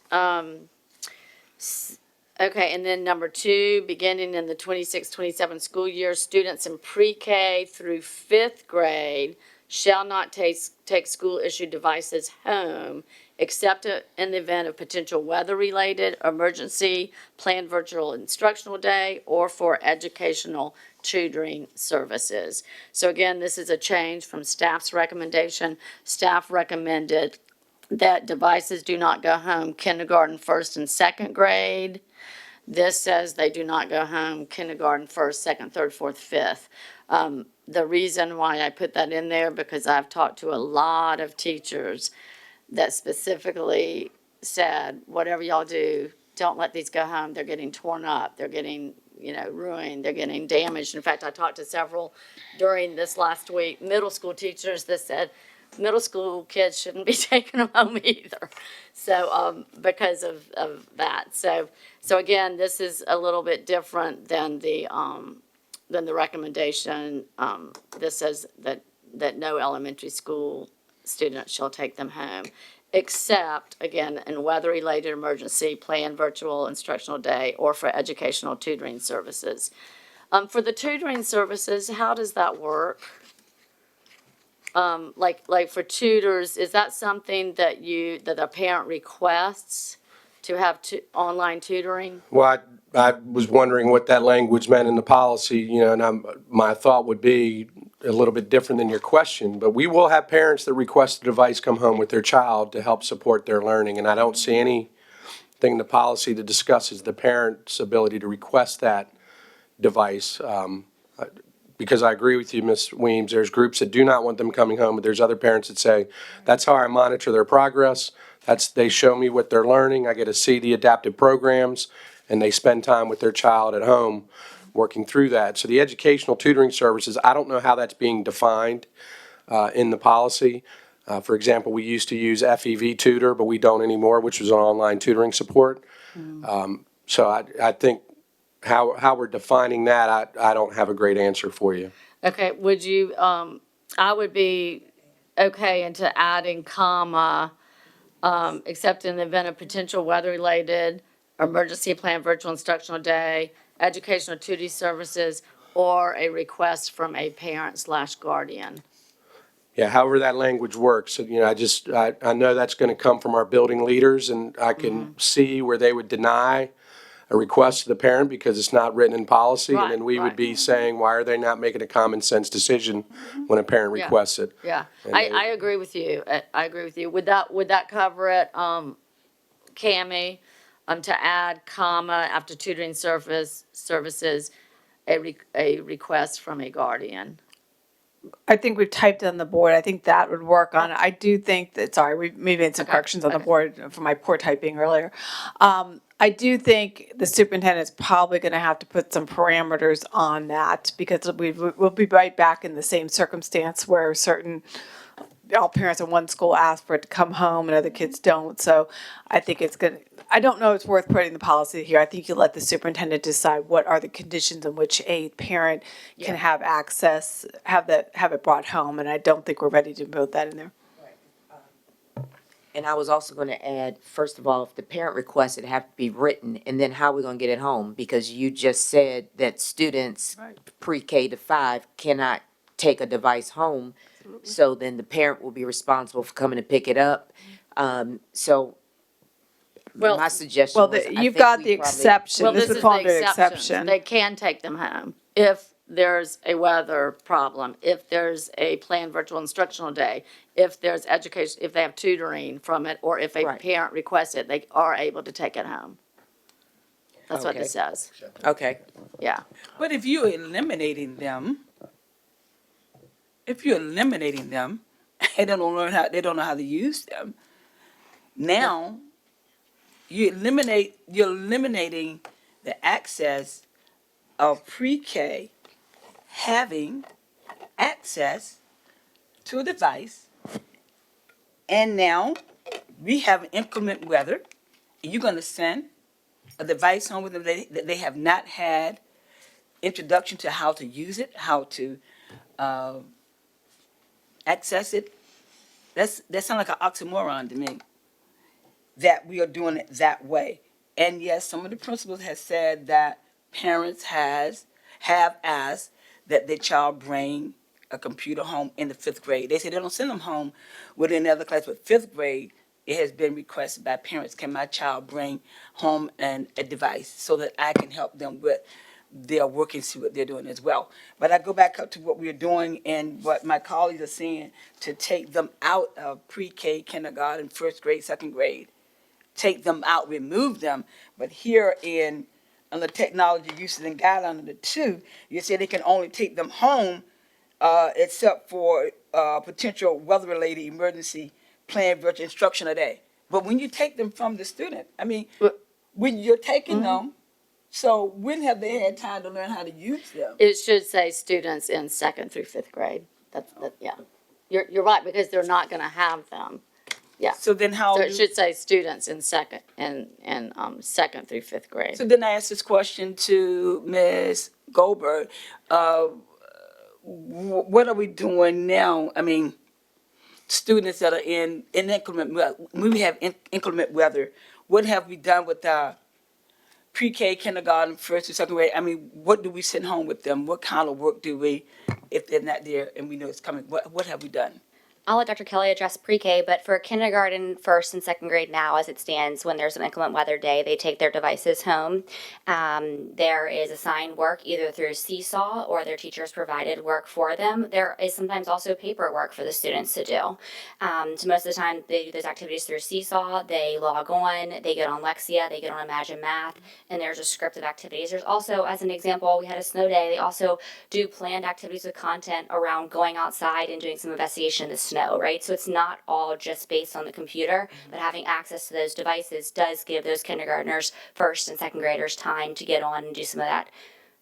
Okay, and then number 2, beginning in the 26-27 school year, students in pre-K through 5th grade shall not take school-issued devices home except in the event of potential weather-related emergency, planned virtual instructional day, or for educational tutoring services. So again, this is a change from staff's recommendation. Staff recommended that devices do not go home kindergarten, 1st, and 2nd grade. This says they do not go home kindergarten, 1st, 2nd, 3rd, 4th, 5th. The reason why I put that in there, because I've talked to a lot of teachers that specifically said, whatever y'all do, don't let these go home. They're getting torn up. They're getting, ruined. They're getting damaged. In fact, I talked to several during this last week, middle school teachers that said, middle school kids shouldn't be taking them home either. So, because of that. So again, this is a little bit different than the recommendation. This says that no elementary school student shall take them home, except, again, in weather-related emergency, planned virtual instructional day, or for educational tutoring services. For the tutoring services, how does that work? Like for tutors, is that something that that a parent requests to have online tutoring? Well, I was wondering what that language meant in the policy, you know, and my thought would be a little bit different than your question, but we will have parents that request a device come home with their child to help support their learning, and I don't see anything in the policy that discusses the parent's ability to request that device. Because I agree with you, Ms. Weems, there's groups that do not want them coming home, but there's other parents that say, that's how I monitor their progress. They show me what they're learning, I get to see the adaptive programs, and they spend time with their child at home working through that. So the educational tutoring services, I don't know how that's being defined in the policy. For example, we used to use FEV Tutor, but we don't anymore, which was an online tutoring support. So I think how we're defining that, I don't have a great answer for you. Okay, would you, I would be okay into adding comma, except in the event of potential weather-related, emergency plan virtual instructional day, educational tutoring services, or a request from a parent/guardian. Yeah, however that language works, you know, I know that's gonna come from our building leaders, and I can see where they would deny a request to the parent because it's not written in policy, and then Right, we would right. be saying, why are they not making a common sense decision when a parent Yeah. requests it? Yeah, And I agree with you. I agree with you. Would that cover it, Cammie? To add comma after tutoring services, a request from a guardian. I think we've typed on the board. I think that would work on it. I do think that, sorry, we made some Okay, corrections on the okay. board for my poor typing earlier. I do think the superintendent is probably gonna have to put some parameters on that because we'll be right back in the same circumstance where all parents in one school ask for it to come home and other kids don't. So I think I don't know if it's worth putting the policy here. I think you let the superintendent decide what are the conditions in which a parent can Yeah. have access, have it brought home. And I don't think we're ready to build that in there. And I was also gonna add, first of all, if the parent requests it, have to be written, and then how are we gonna get it home? Because you just said that students pre-K to 5 cannot take a device home. So then the parent will be responsible for coming to pick it up. So Well- my suggestion Well, was, I you've think got we the probably- exception. Well, This this would is fall the under exception. exception. They can take them home if there's a weather problem, if there's a planned virtual instructional day, if there's education, if they have tutoring from it, or if a Right. parent requests it, they are able to take it home. That's what Okay. it says, Okay, yeah. But if you're eliminating them, they don't know how to use them. Now, you're eliminating the access of pre-K having access to a device. And now we have inclement weather, and you're gonna send a device home with them that they have not had introduction to how to use it, how to access it. That sounds like an oxymoron to me, that we are doing it that way. And yes, some of the principals have said that parents have asked that their child bring a computer home in the 5th grade. They say they don't send them home with any other class, but 5th grade, it has been requested by parents, can my child bring home a device so that I can help them with their work and see what they're doing as well. But I go back up to what we're doing and what my colleagues are saying, to take them out of pre-K, kindergarten, 1st grade, 2nd grade. Take them out, remove them. But here on the technology uses and guideline number 2, you say they can only take them home except for potential weather-related emergency planned virtual instructional day. But when you take them from the student, I mean, when you're taking them, so when have they had time to learn how to use them? It should say students in 2nd through 5th grade. Yeah. You're right, because they're not gonna have them. So then how? So it should say students in second, second through fifth grade. So then I asked this question to Ms. Goldberg. What are we doing now? I mean, students that are in inclement, we have inclement weather. What have we done with our pre-K, kindergarten, first or second grade? I mean, what do we send home with them? What kind of work do we, if they're not there and we know it's coming, what have we done? I'll let Dr. Kelly address pre-K, but for kindergarten, first and second grade now, as it stands, when there's an inclement weather day, they take their devices home. There is assigned work either through Seesaw or their teachers provided work for them. There is sometimes also paperwork for the students to do. So most of the time, they do those activities through Seesaw. They log on, they get on Lexia, they get on Imagine Math, and there's a script of activities. There's also, as an example, we had a snow day. They also do planned activities with content around going outside and doing some investigation in the snow. Right? So it's not all just based on the computer, but having access to those devices does give those kindergartners, first and second graders time to get on and do some of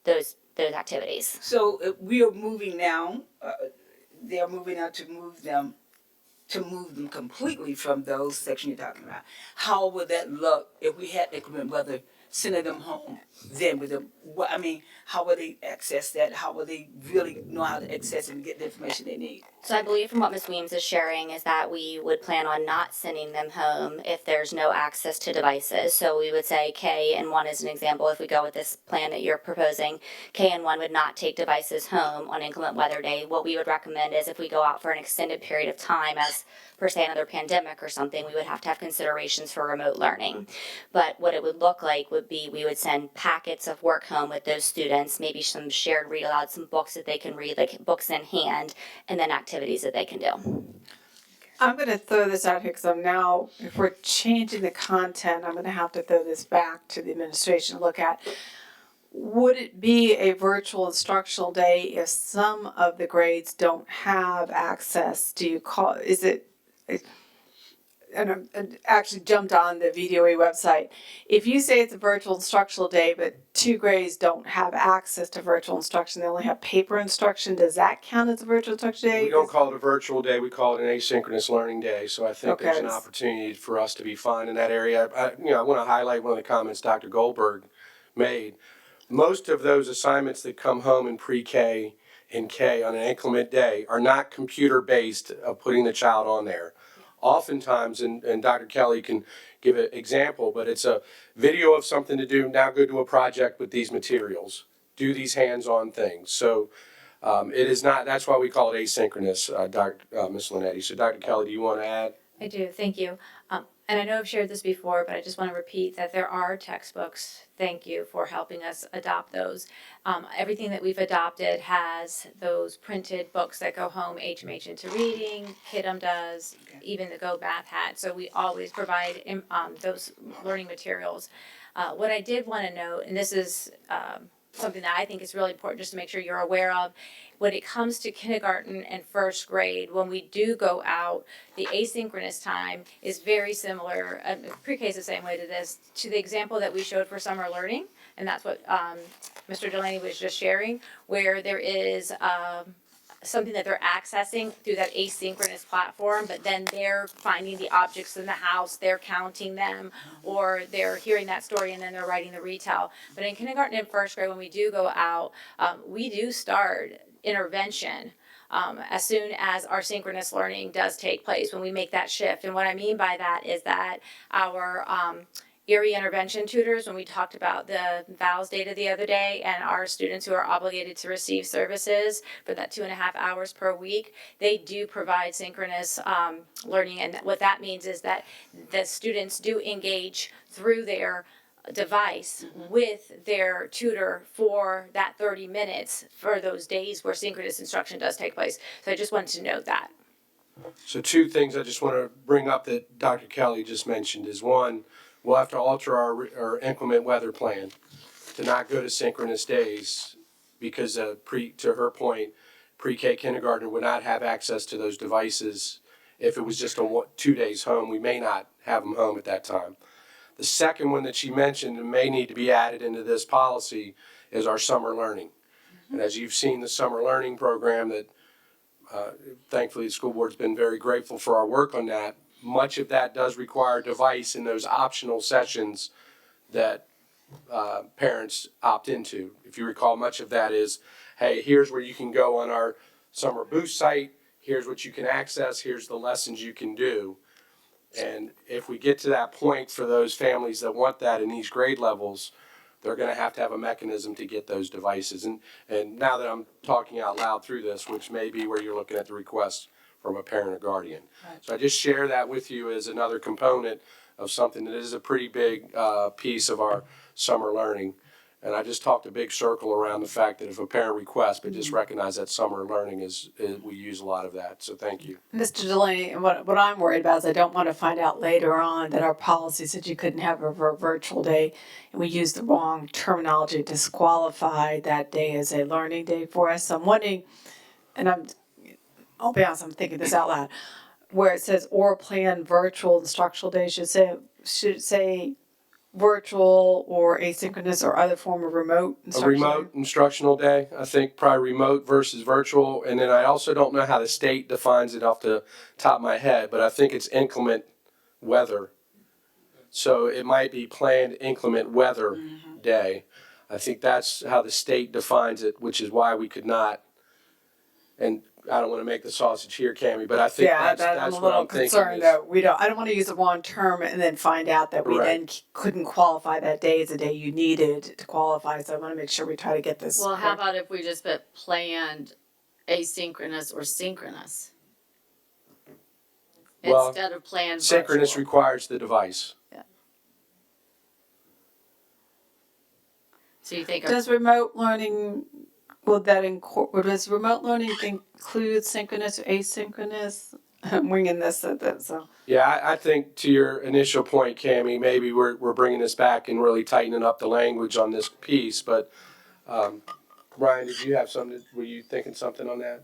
those activities. So we are moving now, they are moving now to move them completely from those sections you're talking about. How would that look if we had inclement weather, sending them home then with them? What, I mean, how would they access that? How would they really know how to access it and get the information they need? So I believe from what Ms. Weems is sharing is that we would plan on not sending them home if there's no access to devices. So we would say K and 1 is an example. If we go with this plan that you're proposing, K and 1 would not take devices home on inclement weather day. What we would recommend is if we go out for an extended period of time, as per se another pandemic or something, we would have to have considerations for remote learning. But what it would look like would be we would send packets of work home with those students, maybe some shared read aloud, some books that they can read, like books in hand, and then activities that they can do. I'm going to throw this out here because if we're changing the content, I'm going to have to throw this back to the administration to look at. Would it be a virtual instructional day if some of the grades don't have access? And I actually jumped on the VDOE website. If you say it's a virtual instructional day, but 2 grades don't have access to virtual instruction, they only have paper instruction, does that count as a virtual instruction day? We don't call it a virtual day, we call it an asynchronous learning day, so I think there's an Okay. opportunity for us to be fine in that area. I want to highlight one of the comments Dr. Goldberg made. Most of those assignments that come home in pre-K and K on an inclement day are not computer-based of putting the child on there. Oftentimes, and Dr. Kelly can give an example, but it's a video of something to do. Now go do a project with these materials. Do these hands-on things. So it is not, that's why we call it asynchronous, Ms. Linetti. So Dr. Kelly, do you want to add? I do, thank you. And I know I've shared this before, but I just want to repeat that there are textbooks. Thank you for helping us adopt those. Everything that we've adopted has those printed books that go home. HMH Into Reading, KIDM does, even the Go Math had. So we always provide those learning materials. What I did want to note, and this is something that I think is really important just to make sure you're aware of, when it comes to kindergarten and first grade, when we do go out, the asynchronous time is very similar, pre-K is the same way to the example that we showed for summer learning, and that's what Mr. Delaney was just sharing, where there is something that they're accessing through that asynchronous platform, but then they're finding the objects in the house, they're counting them, or they're hearing that story and then they're writing the retell. But in kindergarten and first grade, when we do go out, we do start intervention as soon as our synchronous learning does take place, when we make that shift. And what I mean by that is that our Erie intervention tutors, when we talked about the VALS data the other day, and our students who are obligated to receive services for that 2.5 hours per week, they do provide synchronous learning. And what that means is that the students do engage through their device with their tutor for that 30 minutes for those days where synchronous instruction does take place. So I just wanted to note that. So 2 things I just want to bring up that Dr. Kelly just mentioned is, one, we'll have to alter our inclement weather plan to not go to synchronous days because to her point, pre-K kindergarten would not have access to those devices. If it was just 2 days home, we may not have them home at that time. The second one that she mentioned and may need to be added into this policy is our summer learning. And as you've seen the summer learning program that Thankfully, the school board's been very grateful for our work on that. Much of that does require a device in those optional sessions that parents opt into. If you recall, much of that is, hey, here's where you can go on our Summer Boost site, here's what you can access, here's the lessons you can do. And if we get to that point for those families that want that in these grade levels, they're gonna have to have a mechanism to get those devices. And now that I'm talking out loud through this, which may be where you're looking at the request from a parent or guardian. So I just share that with you as another component of something that is a pretty big piece of our summer learning. And I just talked a big circle around the fact that if a parent requests, but just recognize that summer learning is we use a lot of that. So thank you. Mr. Delaney, and what I'm worried about is I don't want to find out later on that our policy said you couldn't have a virtual day, and we used the wrong terminology to disqualify that day as a learning day for us. So I'm wondering, and I'll be honest, I'm thinking this out loud, where it says or plan virtual instructional days, should it say virtual or asynchronous or other form of remote A instruction? remote instructional day, I think probably remote versus virtual. And then I also don't know how the state defines it off the top of my head, but I think it's inclement weather. So it might be planned inclement weather day. I think that's how the state defines it, which is why we could not. And I don't want to make the sausage here, Cammie, but I think Yeah, that's I'm a what little I'm thinking concerned is. that I don't want to use the wrong term and then find out that we then couldn't qualify that day as a day you needed to qualify. So I want to make sure we try to get this. Well, how correct. about if we just put planned asynchronous or synchronous? Well, Instead of planned Synchronous virtual. requires the device. So you think, Does remote learning, does remote learning include synchronous or asynchronous? I'm winging this at this, so. Yeah, I think to your initial point, Cammie, maybe we're bringing this back and really tightening up the language on this piece, but, Ryan, did you have something, were you thinking something on that?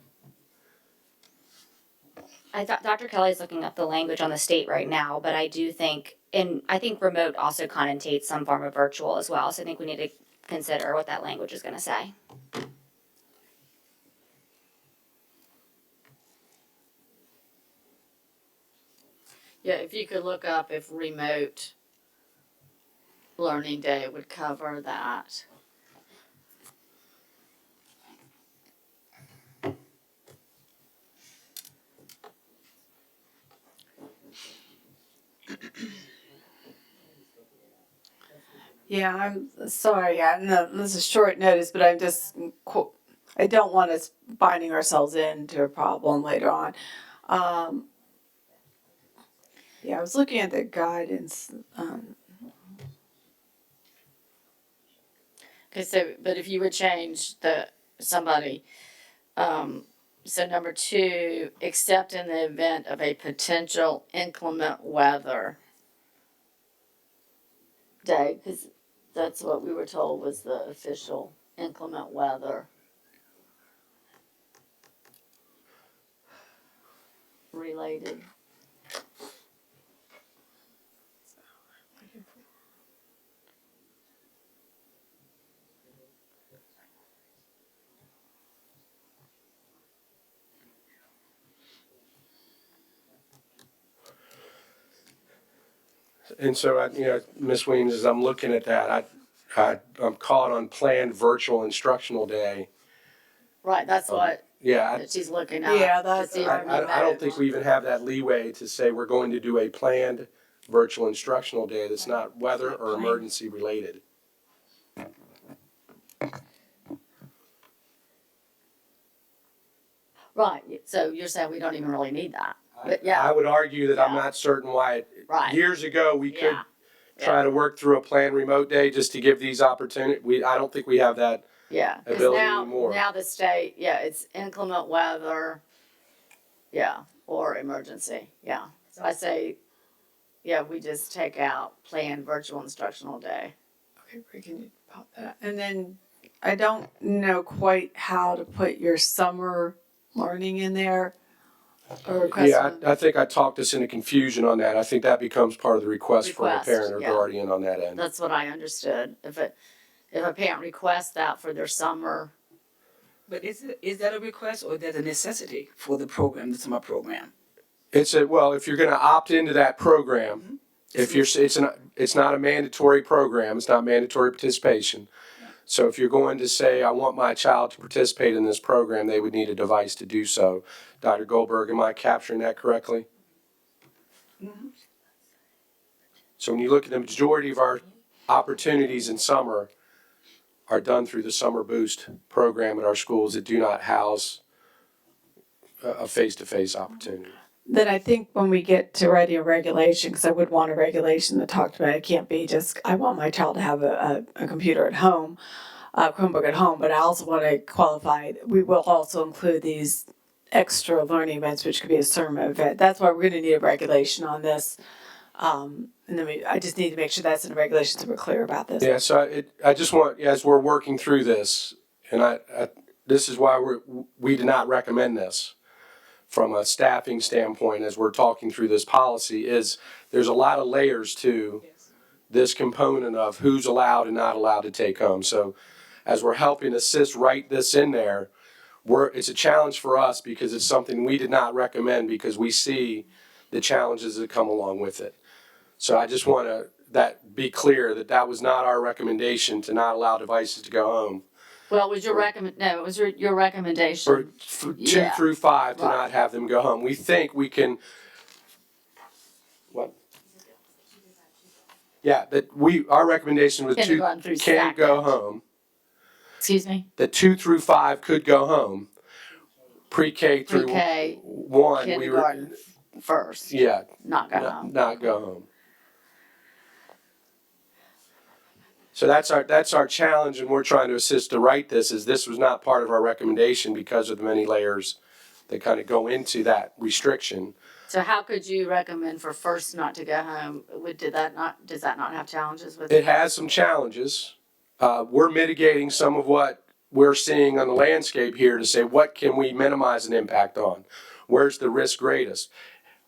I thought Dr. Kelly's looking up the language on the state right now, but I do think, and I think remote also connotates some form of virtual as well. So I think we need to consider what that language is going to say. yeah, if you could look up if remote learning day would cover that. Yeah, I'm sorry, no, this is short notice, but I don't want us binding ourselves into a problem later on. Yeah, I was looking at the guidance, Okay, so, but if you would change somebody, so number 2, except in the event of a potential inclement weather day, because that's what we were told was the official inclement weather related. And so, Ms. Weems, as I'm looking at that, I'm caught on planned virtual instructional day. Right, that's what Yeah, that she's looking at. Yeah, to that's- see if I don't think we even have that leeway to say we're going to do a planned virtual instructional day that's not weather or emergency related. Right, so you're saying we don't even really need that, but yeah, I would argue that I'm Yeah. not certain why, right, years ago, we could yeah, try to work through a planned remote day just to give these opportunity. I don't think we have that. yeah. 'Cause ability now, anymore. now the state, yeah, it's inclement weather, yeah, or emergency, yeah. So I say, yeah, we just take out planned virtual instructional day. okay, Bree, can you pop that? And then I don't know quite how to put your summer learning in there. Or Yeah, I think I talked us into confusion on that. I think that becomes part of the request from a Request, parent or yeah. guardian on that end. That's what I understood. If a parent requests that for their summer But is that a request or is that a necessity for the program, the summer program? Well, if you're gonna opt into that program, if you're, it's not a mandatory program, it's not mandatory participation. So if you're going to say, I want my child to participate in this program, they would need a device to do so. Dr. Goldberg, am I capturing that correctly? So when you look at the majority of our opportunities in summer are done through the Summer Boost program at our schools that do not house a face-to-face opportunity. Then I think when we get to writing a regulation, because I would want a regulation that talked about it can't be just, I want my child to have a computer at home, a Chromebook at home, but I also want to qualify, we will also include these extra learning events, which could be a sermon event. That's why we're going to need a regulation on this. And then I just need to make sure that's in the regulations so we're clear about this. Yeah, so I just want, as we're working through this, and this is why we did not recommend this from a staffing standpoint as we're talking through this policy, is there's a lot of layers to this component of who's allowed and not allowed to take home. So as we're helping assist write this in there, it's a challenge for us because it's something we did not recommend because we see the challenges that come along with it. So I just want to be clear that was not our recommendation to not allow devices to go home. Well, was your it was your recommendation. For 2 Yeah. through 5 to Right. not have them go home. We think we can. What? Yeah, our recommendation was Kindergarten through can go second. home. Excuse me? That 2 through 5 could go home. Pre-K through Pre-K, 1, kindergarten first, yeah, not go home. not go home. So that's our challenge, and we're trying to assist to write this, is this was not part of our recommendation because of the many layers that kind of go into that restriction. So how could you recommend for first not to go home? Does that not have challenges with It it? has some challenges. We're mitigating some of what we're seeing on the landscape here to say, what can we minimize an impact on? Where's the risk greatest?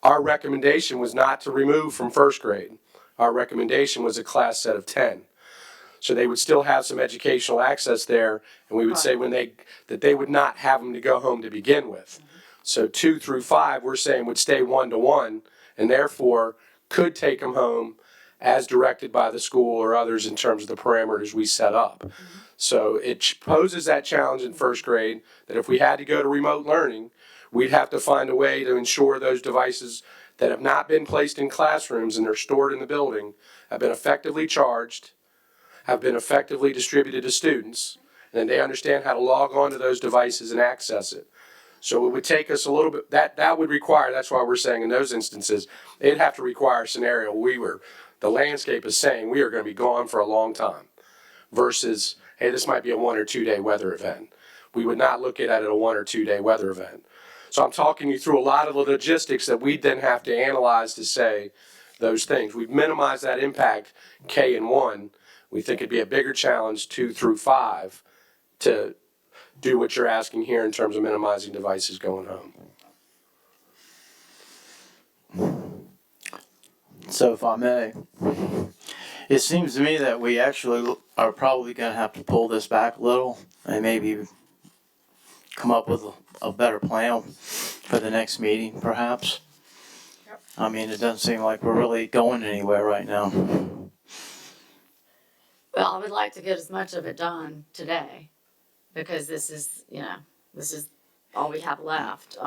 Our recommendation was not to remove from first grade. Our recommendation was a class set of 10. So they would still have some educational access there, and we would say that they would not have them to go home to begin with. So 2 through 5, we're saying would stay 1-to-1, and therefore could take them home as directed by the school or others in terms of the parameters we set up. So it poses that challenge in first grade that if we had to go to remote learning, we'd have to find a way to ensure those devices that have not been placed in classrooms and they're stored in the building have been effectively charged, have been effectively distributed to students, and then they understand how to log on to those devices and access it. So it would take us a little bit, that would require, that's why we're saying in those instances, it'd have to require a scenario the landscape is saying we are gonna be gone for a long time versus, hey, this might be a 1 or 2 day weather event. We would not look at it as a 1 or 2 day weather event. So I'm talking you through a lot of the logistics that we then have to analyze to say those things. We've minimized that impact K and 1. We think it'd be a bigger challenge 2 through 5 to do what you're asking here in terms of minimizing devices going home. So if I may, it seems to me that we actually are probably gonna have to pull this back a little and maybe come up with a better plan for the next meeting, perhaps. I mean, it doesn't seem like we're really going anywhere right now. Well, I would like to get as much of it done today, because this is all we have left.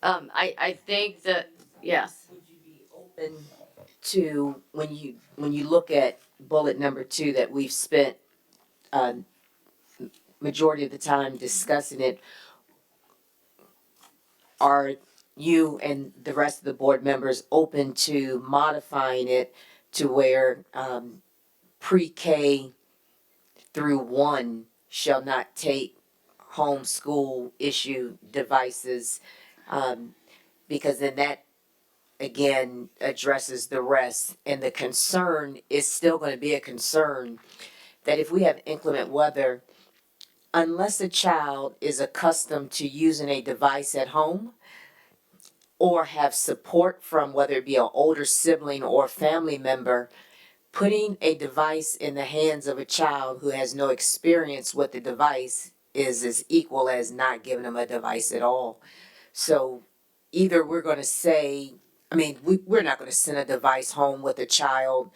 I think that, yes. Would you be open to, when you look at bullet number 2, that we've spent majority of the time discussing it, are you and the rest of the board members open to modifying it to where pre-K through 1 shall not take homeschool issue devices? Because then that again addresses the rest, and the concern is still going to be a concern that if we have inclement weather, unless a child is accustomed to using a device at home or have support from whether it be an older sibling or family member, putting a device in the hands of a child who has no experience with the device is as equal as not giving them a device at all. So either we're gonna say, we're not gonna send a device home with a child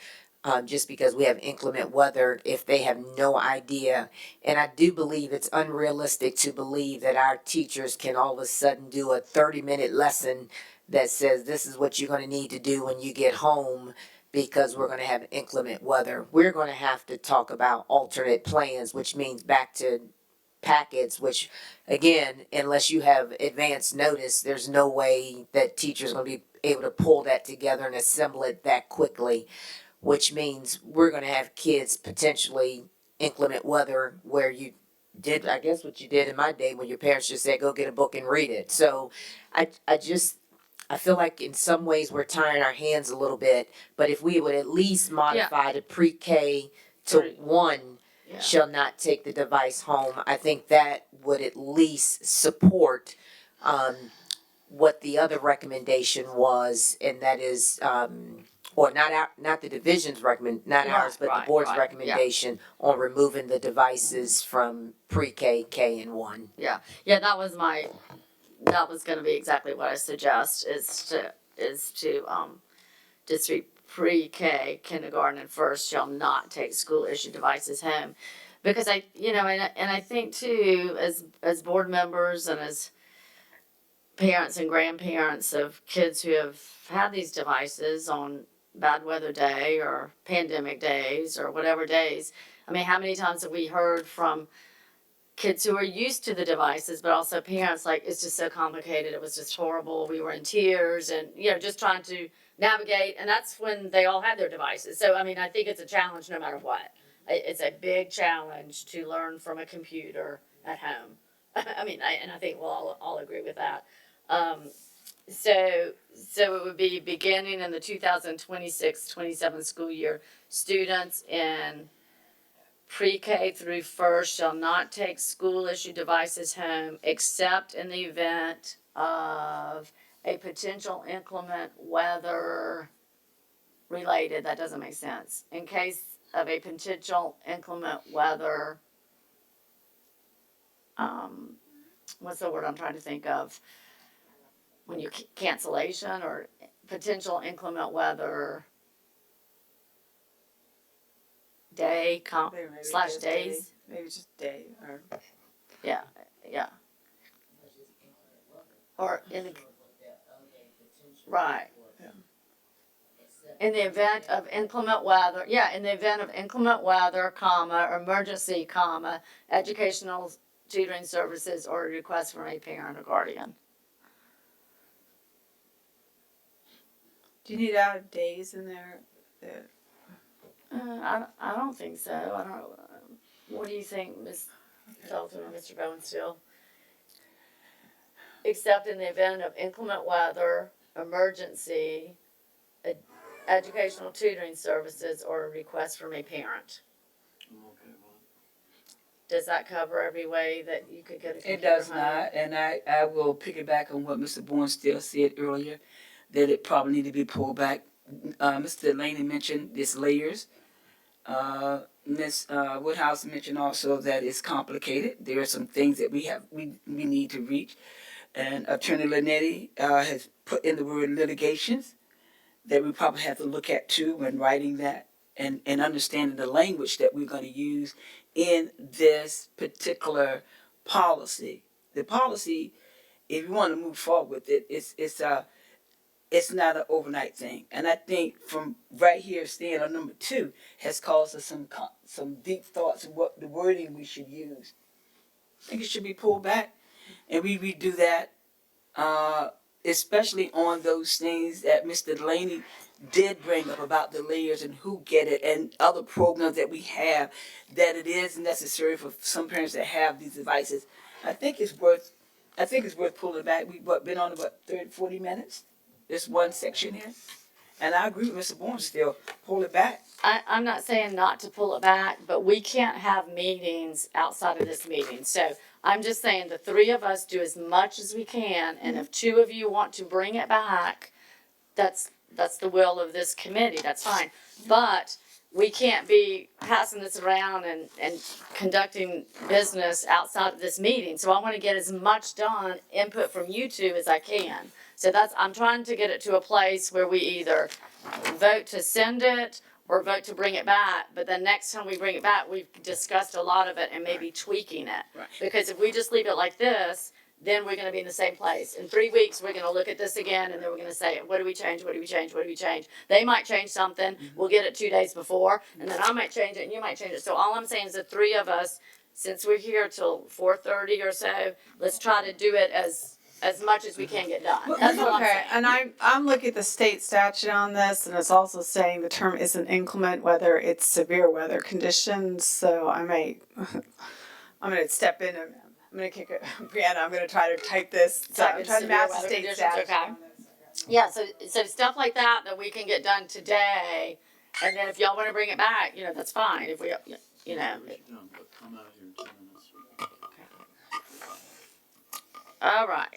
just because we have inclement weather if they have no idea. And I do believe it's unrealistic to believe that our teachers can all of a sudden do a 30-minute lesson that says this is what you're gonna need to do when you get home because we're gonna have inclement weather. We're gonna have to talk about alternate plans, which means back to packets, which again, unless you have advance notice, there's no way that teachers are gonna be able to pull that together and assemble it that quickly, which means we're gonna have kids potentially inclement weather where you did, I guess what you did in my day when your parents just said, go get a book and read it. So I feel like in some ways we're tying our hands a little bit, but if we would at least modify the pre-K to Right. 1 Yeah. shall not take the device home, I think that would at least support what the other recommendation was, and that is or not the division's not ours, but the board's Right, yeah. recommendation on removing the devices from pre-K, K, and 1. Yeah, that was gonna be exactly what I suggest, is to just read pre-K, kindergarten and first shall not take school issued devices home. Because and I think too, as board members and as parents and grandparents of kids who have had these devices on bad weather day or pandemic days or whatever days, I mean, how many times have we heard from kids who are used to the devices, but also parents like, it's just so complicated, it was just horrible, we were in tears, and just trying to navigate, and that's when they all had their devices. So I mean, I think it's a challenge no matter what. It's a big challenge to learn from a computer at home. I mean, I think we'll all agree with that. So it would be beginning in the 2026-27 school year, students in pre-K through first shall not take school-issued devices home except in the event of a potential inclement weather related, that doesn't make sense. In case of a potential inclement weather, what's the word I'm trying to think of? When you cancellation or potential inclement weather day Maybe slash just days. Maybe just day or. Yeah. Or right. In the event of inclement weather, in the event of inclement weather, emergency, educational tutoring services or a request from a parent or guardian. Do you need out of days in there? I don't think so. I don't. What do you think, Ms. Felton or Mr. Bowenstiel? Except in the event of inclement weather, emergency, educational tutoring services, or a request from a parent. Does that cover every way that you could get a computer It does home? not, and I will piggyback on what Mr. Bourne said earlier, that it probably need to be pulled back. Mr. Laney mentioned this layers. Ms. Woodhouse mentioned also that it's complicated. There are some things that we need to reach. And Attorney Linetti has put in the word litigations that we probably have to look at too when writing that and understanding the language that we're going to use in this particular policy. The policy, if you want to move forward with it, it's not an overnight thing. And I think from right here, staying on number 2 has caused us some deep thoughts of what the wording we should use. I think it should be pulled back, and we redo that, especially on those things that Mr. Delaney did bring up about the layers and who get it and other programs that we have, that it is necessary for some parents that have these devices. I think it's worth pulling back. We've been on about 30, 40 minutes. This one section here. And I agree with Mr. Bourne still. Pull it back. I'm not saying not to pull it back, but we can't have meetings outside of this meeting. So I'm just saying the 3 of us do as much as we can, and if 2 of you want to bring it back, that's the will of this committee, that's fine. But we can't be passing this around and conducting business outside of this meeting. So I want to get as much done, input from you two as I can. So I'm trying to get it to a place where we either vote to send it or vote to bring it back. But then next time we bring it back, we've discussed a lot of it and maybe tweaking it. Right. Because if we just leave it like this, then we're gonna be in the same place. In 3 weeks, we're gonna look at this again, and then we're gonna say, what do we change, what do we change, what do we change? They might change something, we'll get it 2 days before, and then I might change it, and you might change it. So all I'm saying is the three of us, since we're here till 4:30 or so, let's try to do it as much as we can get done. That's all I'm Okay, saying. and I'm looking at the state statute on this, and it's also saying the term isn't inclement whether it's severe weather conditions, so I may, I'm gonna step in and I'm gonna kick it, Brianna, I'm gonna try to type this, so Type I'm in trying to severe match the weather state conditions, statute. okay. on this. Yeah, so stuff like that we can get done today, and then if y'all wanna bring it back, that's fine, if we, All right.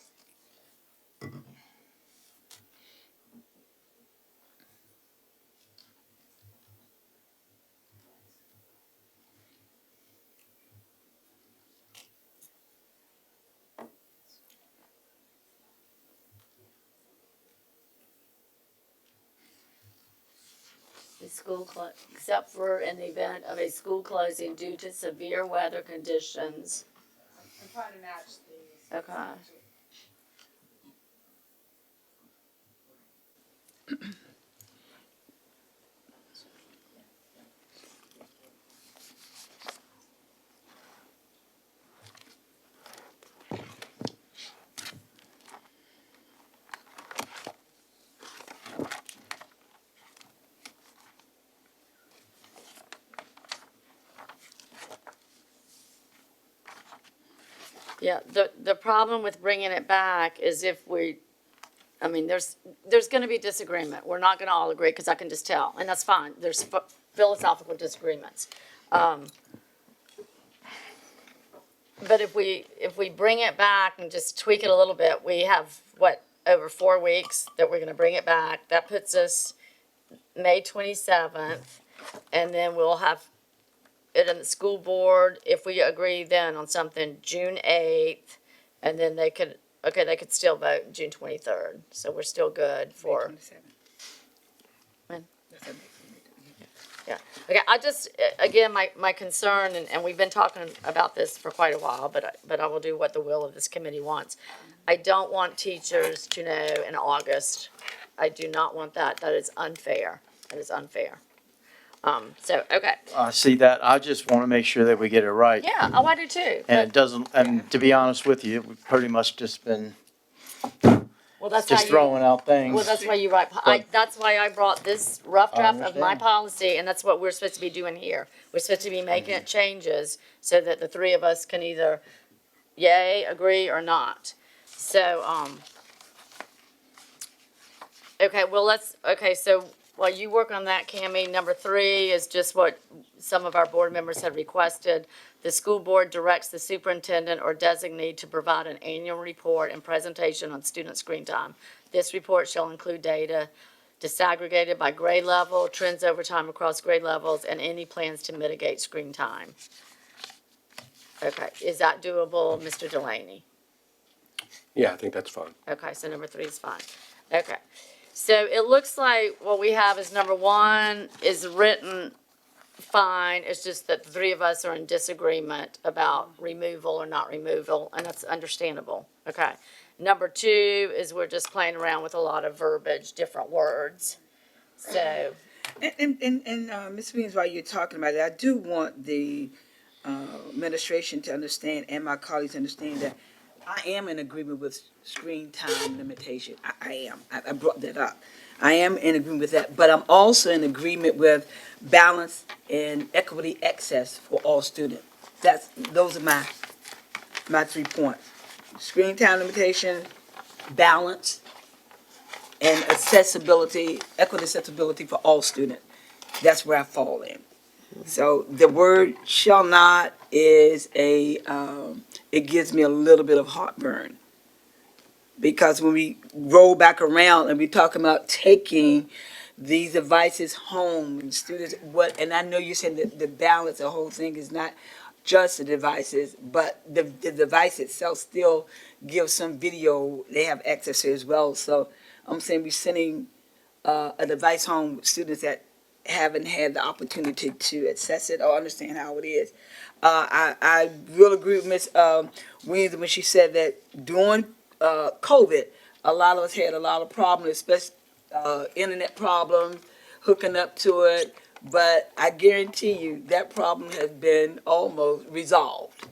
The school except for in the event of a school closing due to severe weather conditions. I'm trying to match these. Okay. Yeah, the problem with bringing it back is if there's gonna be disagreement. We're not gonna all agree, because I can just tell, and that's fine. There's philosophical disagreements. But if we bring it back and just tweak it a little bit, we have, over 4 weeks that we're gonna bring it back. That puts us May 27th, and then we'll have it in the school board, if we agree then on something, June 8th, and then they could still vote June 23rd. So we're still good for, 27. When? That's a- yeah. Okay, I just, again, my concern, and we've been talking about this for quite a while, but I will do what the will of this committee wants. I don't want teachers to know in August. I do not want that. That is unfair. That is unfair. Okay. I see that. I just want to make sure that we get it right. Yeah, oh, I do too. And it doesn't, and to be honest with you, we've pretty much just been Well, that's how just you. throwing out things. Well, that's why you write, that's why I brought this rough draft of my policy, and that's what we're supposed to be doing here. We're supposed to be making it changes so that the three of us can either yay, agree, or not. So, so while you work on that, Cammie, number 3 is just what some of our board members had requested. The school board directs the superintendent or designee to provide an annual report and presentation on student screen time. This report shall include data disaggregated by grade level, trends over time across grade levels, and any plans to mitigate screen time. Okay, is that doable, Mr. Delaney? Yeah, I think that's fine. Okay, so number 3 is fine. Okay, so it looks like what we have is number 1 is written fine. It's just that the 3 of us are in disagreement about removal or not removal, and that's understandable. Okay. Number 2 is we're just playing around with a lot of verbiage, different words. So, And Ms. Williams, while you're talking about it, I do want the administration to understand and my colleagues to understand that I am in agreement with screen time limitation. I am. I brought that up. I am in agreement with that, but I'm also in agreement with balance and equity access for all students. Those are my 3 points. Screen time limitation, balance, and accessibility, equity accessibility for all students. That's where I fall in. So the word shall not is it gives me a little bit of heartburn. Because when we roll back around and we talk about taking these devices home and students, and I know you're saying that the balance, the whole thing is not just the devices, but the device itself still gives some video they have access to as well. So I'm saying we're sending a device home with students that haven't had the opportunity to access it or understand how it is. I will agree with Ms. Williams when she said that during COVID, a lot of us had a lot of problems, especially internet problems, hooking up to it. But I guarantee you that problem has been almost resolved.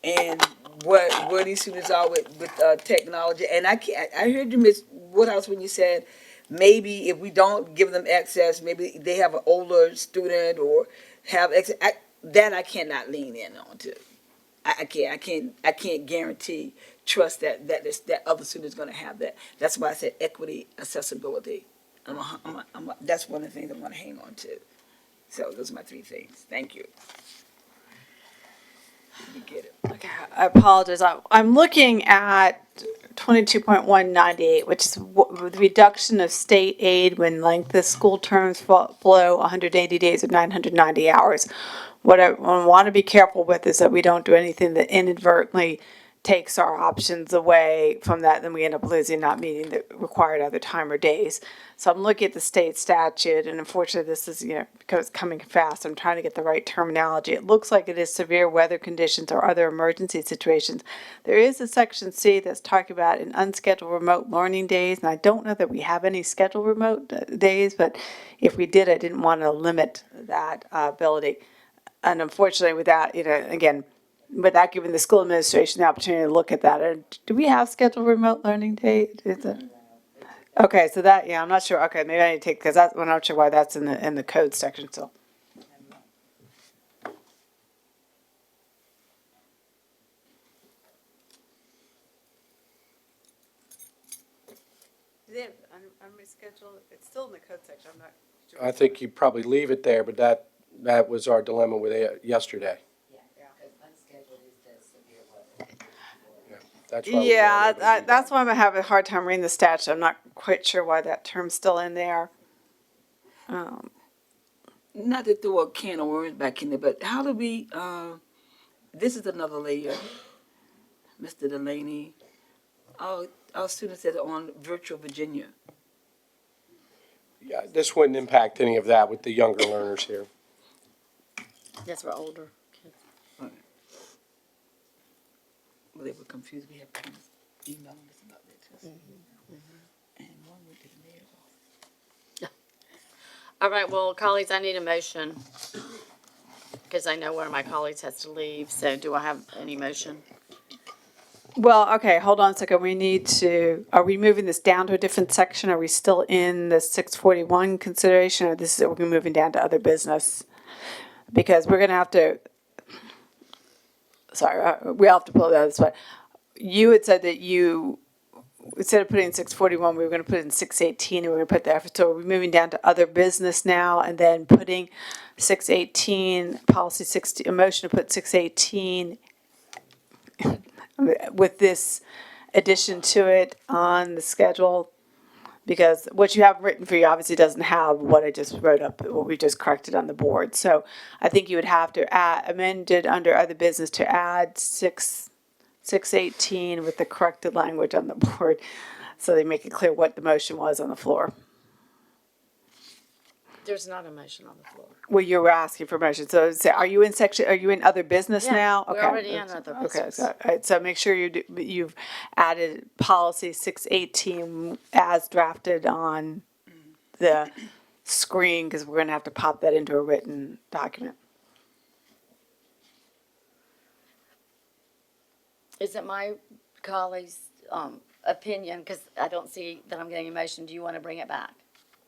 And where these students are with technology, and I heard you, Ms. Woodhouse, when you said maybe if we don't give them access, maybe they have an older student or have access. That I cannot lean in on to. I can't guarantee trust that other student's going to have that. That's why I said equity, accessibility. That's one of the things I'm going to hang on to. So those are my three things. Thank you. You get it. Okay, I apologize. I'm looking at 22.198, which is the reduction of state aid when length of school terms below 180 days of 990 hours. What I want to be careful with is that we don't do anything that inadvertently takes our options away from that, then we end up losing, not meeting the required other time or days. So I'm looking at the state statute, and unfortunately, this is, because it's coming fast, I'm trying to get the right terminology. It looks like it is severe weather conditions or other emergency situations. There is a section C that's talking about an unscheduled remote learning days, and I don't know that we have any scheduled remote days, but if we did, I didn't want to limit that ability. And unfortunately, without, again, without giving the school administration the opportunity to look at that. And do we have scheduled remote learning day? Is it? Okay, so that, I'm not sure. Okay, maybe I need to take, because I'm not sure why that's in the code section, so. Unrescheduled, it's still in the code section, I'm not sure. I think you probably leave it there, but that was our dilemma with it yesterday. That's why we wanted Yeah, to do that's why I'm having a hard time reading the statute. I'm not quite sure why that term's still in there. Not to throw a can of worms back in there, but how do we, this is another layer, Mr. Delaney. Our students that are on Virtual Virginia. Yeah, this wouldn't impact any of that with the younger learners here. That's for older kids. Well, they were confused. We had parents emailing us about that too. And one went to the mayor's office. All right, well, colleagues, I need a motion, because I know one of my colleagues has to leave, so do I have any motion? Well, okay, hold on a second. Are we moving this down to a different section? Are we still in the 641 consideration, or we're moving down to other business? Because we're gonna have to, we'll have to pull that this way. You had said that instead of putting in 641, we were gonna put it in 618, and we we're gonna put the effort, so we're moving down to other business now, and then putting 618, policy 60, a motion to put 618 with this addition to it on the schedule, because what you have written for you obviously doesn't have what I just wrote up, what we just corrected on the board. So I think you would have to amend it under other business to add 618 with the corrected language on the board, so they make it clear what the motion was on the floor. There's not a motion on the floor. Well, you were asking for motion, so are you in other business Yeah, now? we're Okay. already in other Okay, business. so, all right, so make sure you've added policy 618 as drafted on the screen, because we're gonna have to pop that into a written document. Is it my colleague's opinion, because I don't see that I'm getting a motion, do you want to bring it back?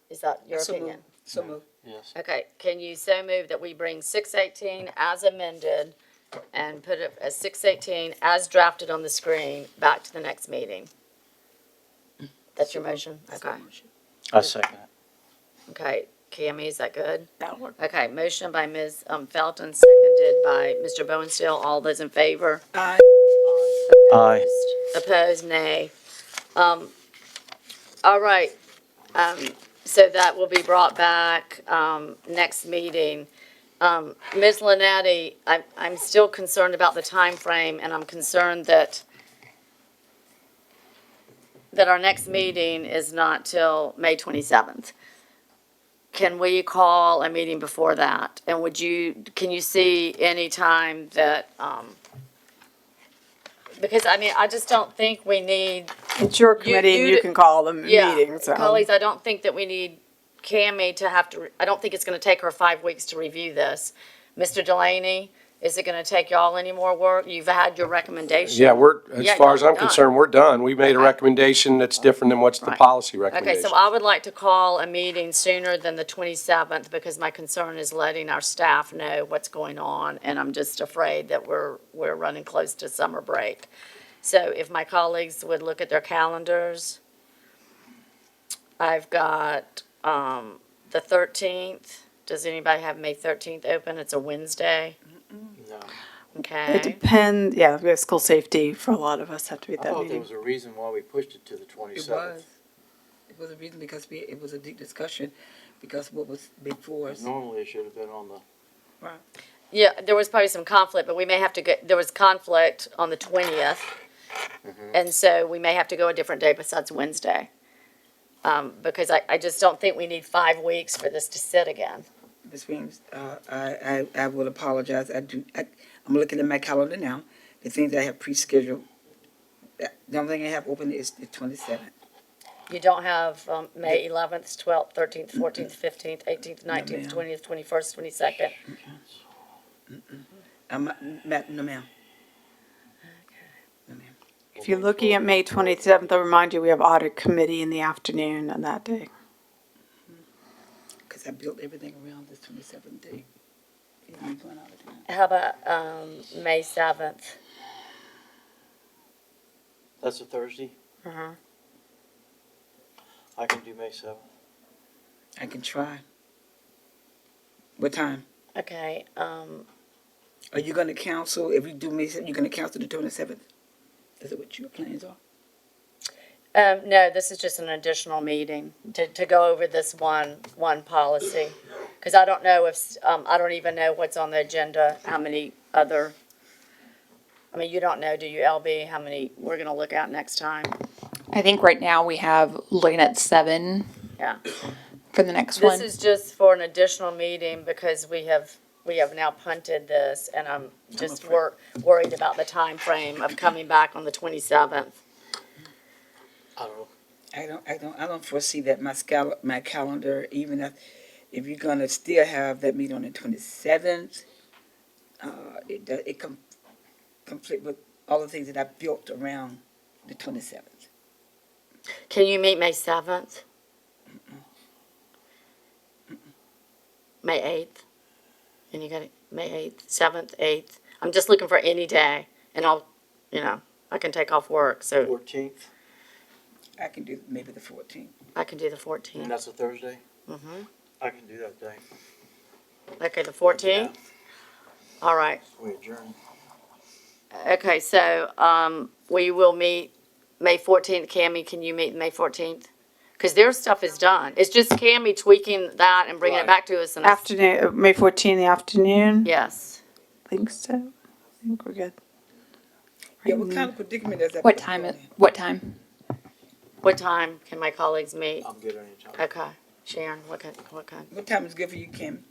Is that your So opinion? moved. So moved. Yes. Okay, can you so move that we bring 618 as amended and put it as 618 as drafted on the screen back to the next meeting? That's your motion? Okay, I second it. okay. Cammie, is that good? That'll work. Okay, motion by Ms. Felton, seconded by Mr. Bowenstiel. All those in favor? Aye. Aye. Opposed, nay. All right, So that will be brought back, next meeting. Ms. Linetti, I'm still concerned about the time frame, and I'm concerned that our next meeting is not till May 27th. Can we call a meeting before that? And can you see any time that, because I mean, I just don't think we need, It's your committee and you you d- can call the yeah, meeting, so. colleagues, I don't think that we need Cammie to have to, I don't think it's gonna take her 5 weeks to review this. Mr. Delaney, is it gonna take y'all any more work? You've had your recommendation. Yeah, as Yeah, far as y'all I'm done. concerned, we're done. We made a Okay. recommendation that's different than what's the Right. policy Okay, recommendation. so I would like to call a meeting sooner than the 27th because my concern is letting our staff know what's going on, and I'm just afraid that we're running close to summer break. So if my colleagues would look at their calendars, I've got the 13th. Does anybody have May 13th open? It's a Wednesday. No. It Okay. depends, yeah, we have school safety for a lot of us have to be at I that thought there meeting. was a reason why we pushed it to the It 27th. was. It was a reason because it was a deep discussion because what was before us. Normally it should have been on the, Yeah, there was probably some conflict, but we may have to get, there was conflict on the 20th. And so we may have to go a different day besides Wednesday. Because I just don't think we need 5 weeks for this to sit again. Ms. Weems, I will apologize. I'm looking at my calendar now. The things I have pre-scheduled, the only thing I have open is the 27th. You don't have May 11th, 12th, 13th, 14th, 15th, 18th, 19th, ma'am. 20th, 21st, 22nd. No, ma'am. No, ma'am. If you're looking at May 27th, I'll remind you, we have audit committee in the afternoon on that day. Because I built everything around this 27th day. Yeah, I'm going out of town. How about May 7th? that's a Thursday. Uh-huh. I can do May 7th. I can try. What time? Okay, Are you going to cancel, if we do May 7th, you're going to cancel the 27th? Is it what your plans are? no, this is just an additional meeting to go over this one policy. Because I don't know if, I don't even know what's on the agenda, how many other, I mean, you don't know, do you, LB, how many we're gonna look at next time? I think right now we have looking at 7 Yeah. for the next This one. is just for an additional meeting because we have now punted this, and I'm just worried about the time frame of coming back on the 27th. I don't know. I don't foresee that my calendar, even if you're gonna still have that meeting on the 27th, it conflict with all the things that I built around the 27th. Can you meet May 7th? May 8th? And you got it, May 8th, 7th, 8th? I'm just looking for any day, and I'll, I can take off work, so 14th, I can do maybe the 14th. I can do the and 14th. that's a Thursday. Mm-hmm. I can do that day. Okay, the 14th? All right. We adjourn. Okay, so, we will meet May 14th. Cammie, can you meet May 14th? Because their stuff is done. It's just Cammie tweaking that and bringing it Right. back to us. Afternoon, May 14th in the afternoon? Yes. I think so. I think we're good. Yeah, what kind of predicament is that? What time? What time? What time can my colleagues meet? I'm good anytime. Okay. Sharon, what kind? What time is good for you, Kim,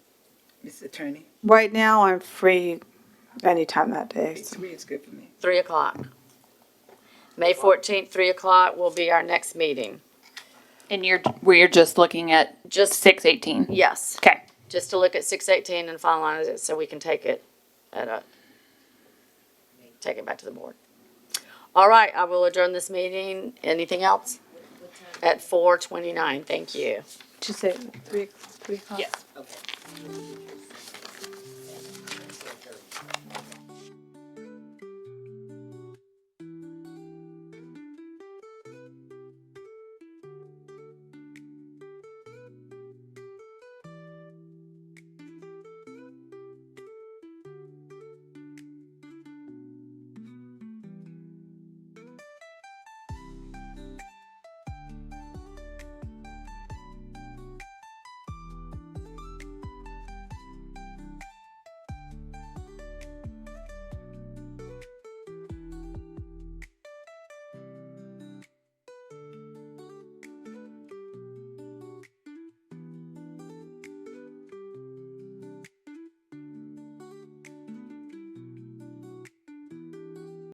Mr. Attorney? Right now, I'm free anytime that day. so. 3 is good for me. 3 o'clock. May 14th, 3 o'clock will be our next meeting. And we're just looking at Just, 6:18. yes, Okay. just to look at 618 and finalize it so we can take it take it back to the board. All right, I will adjourn this meeting. Anything else? At 4:29, thank you. Did you say 3 o'clock? Yes.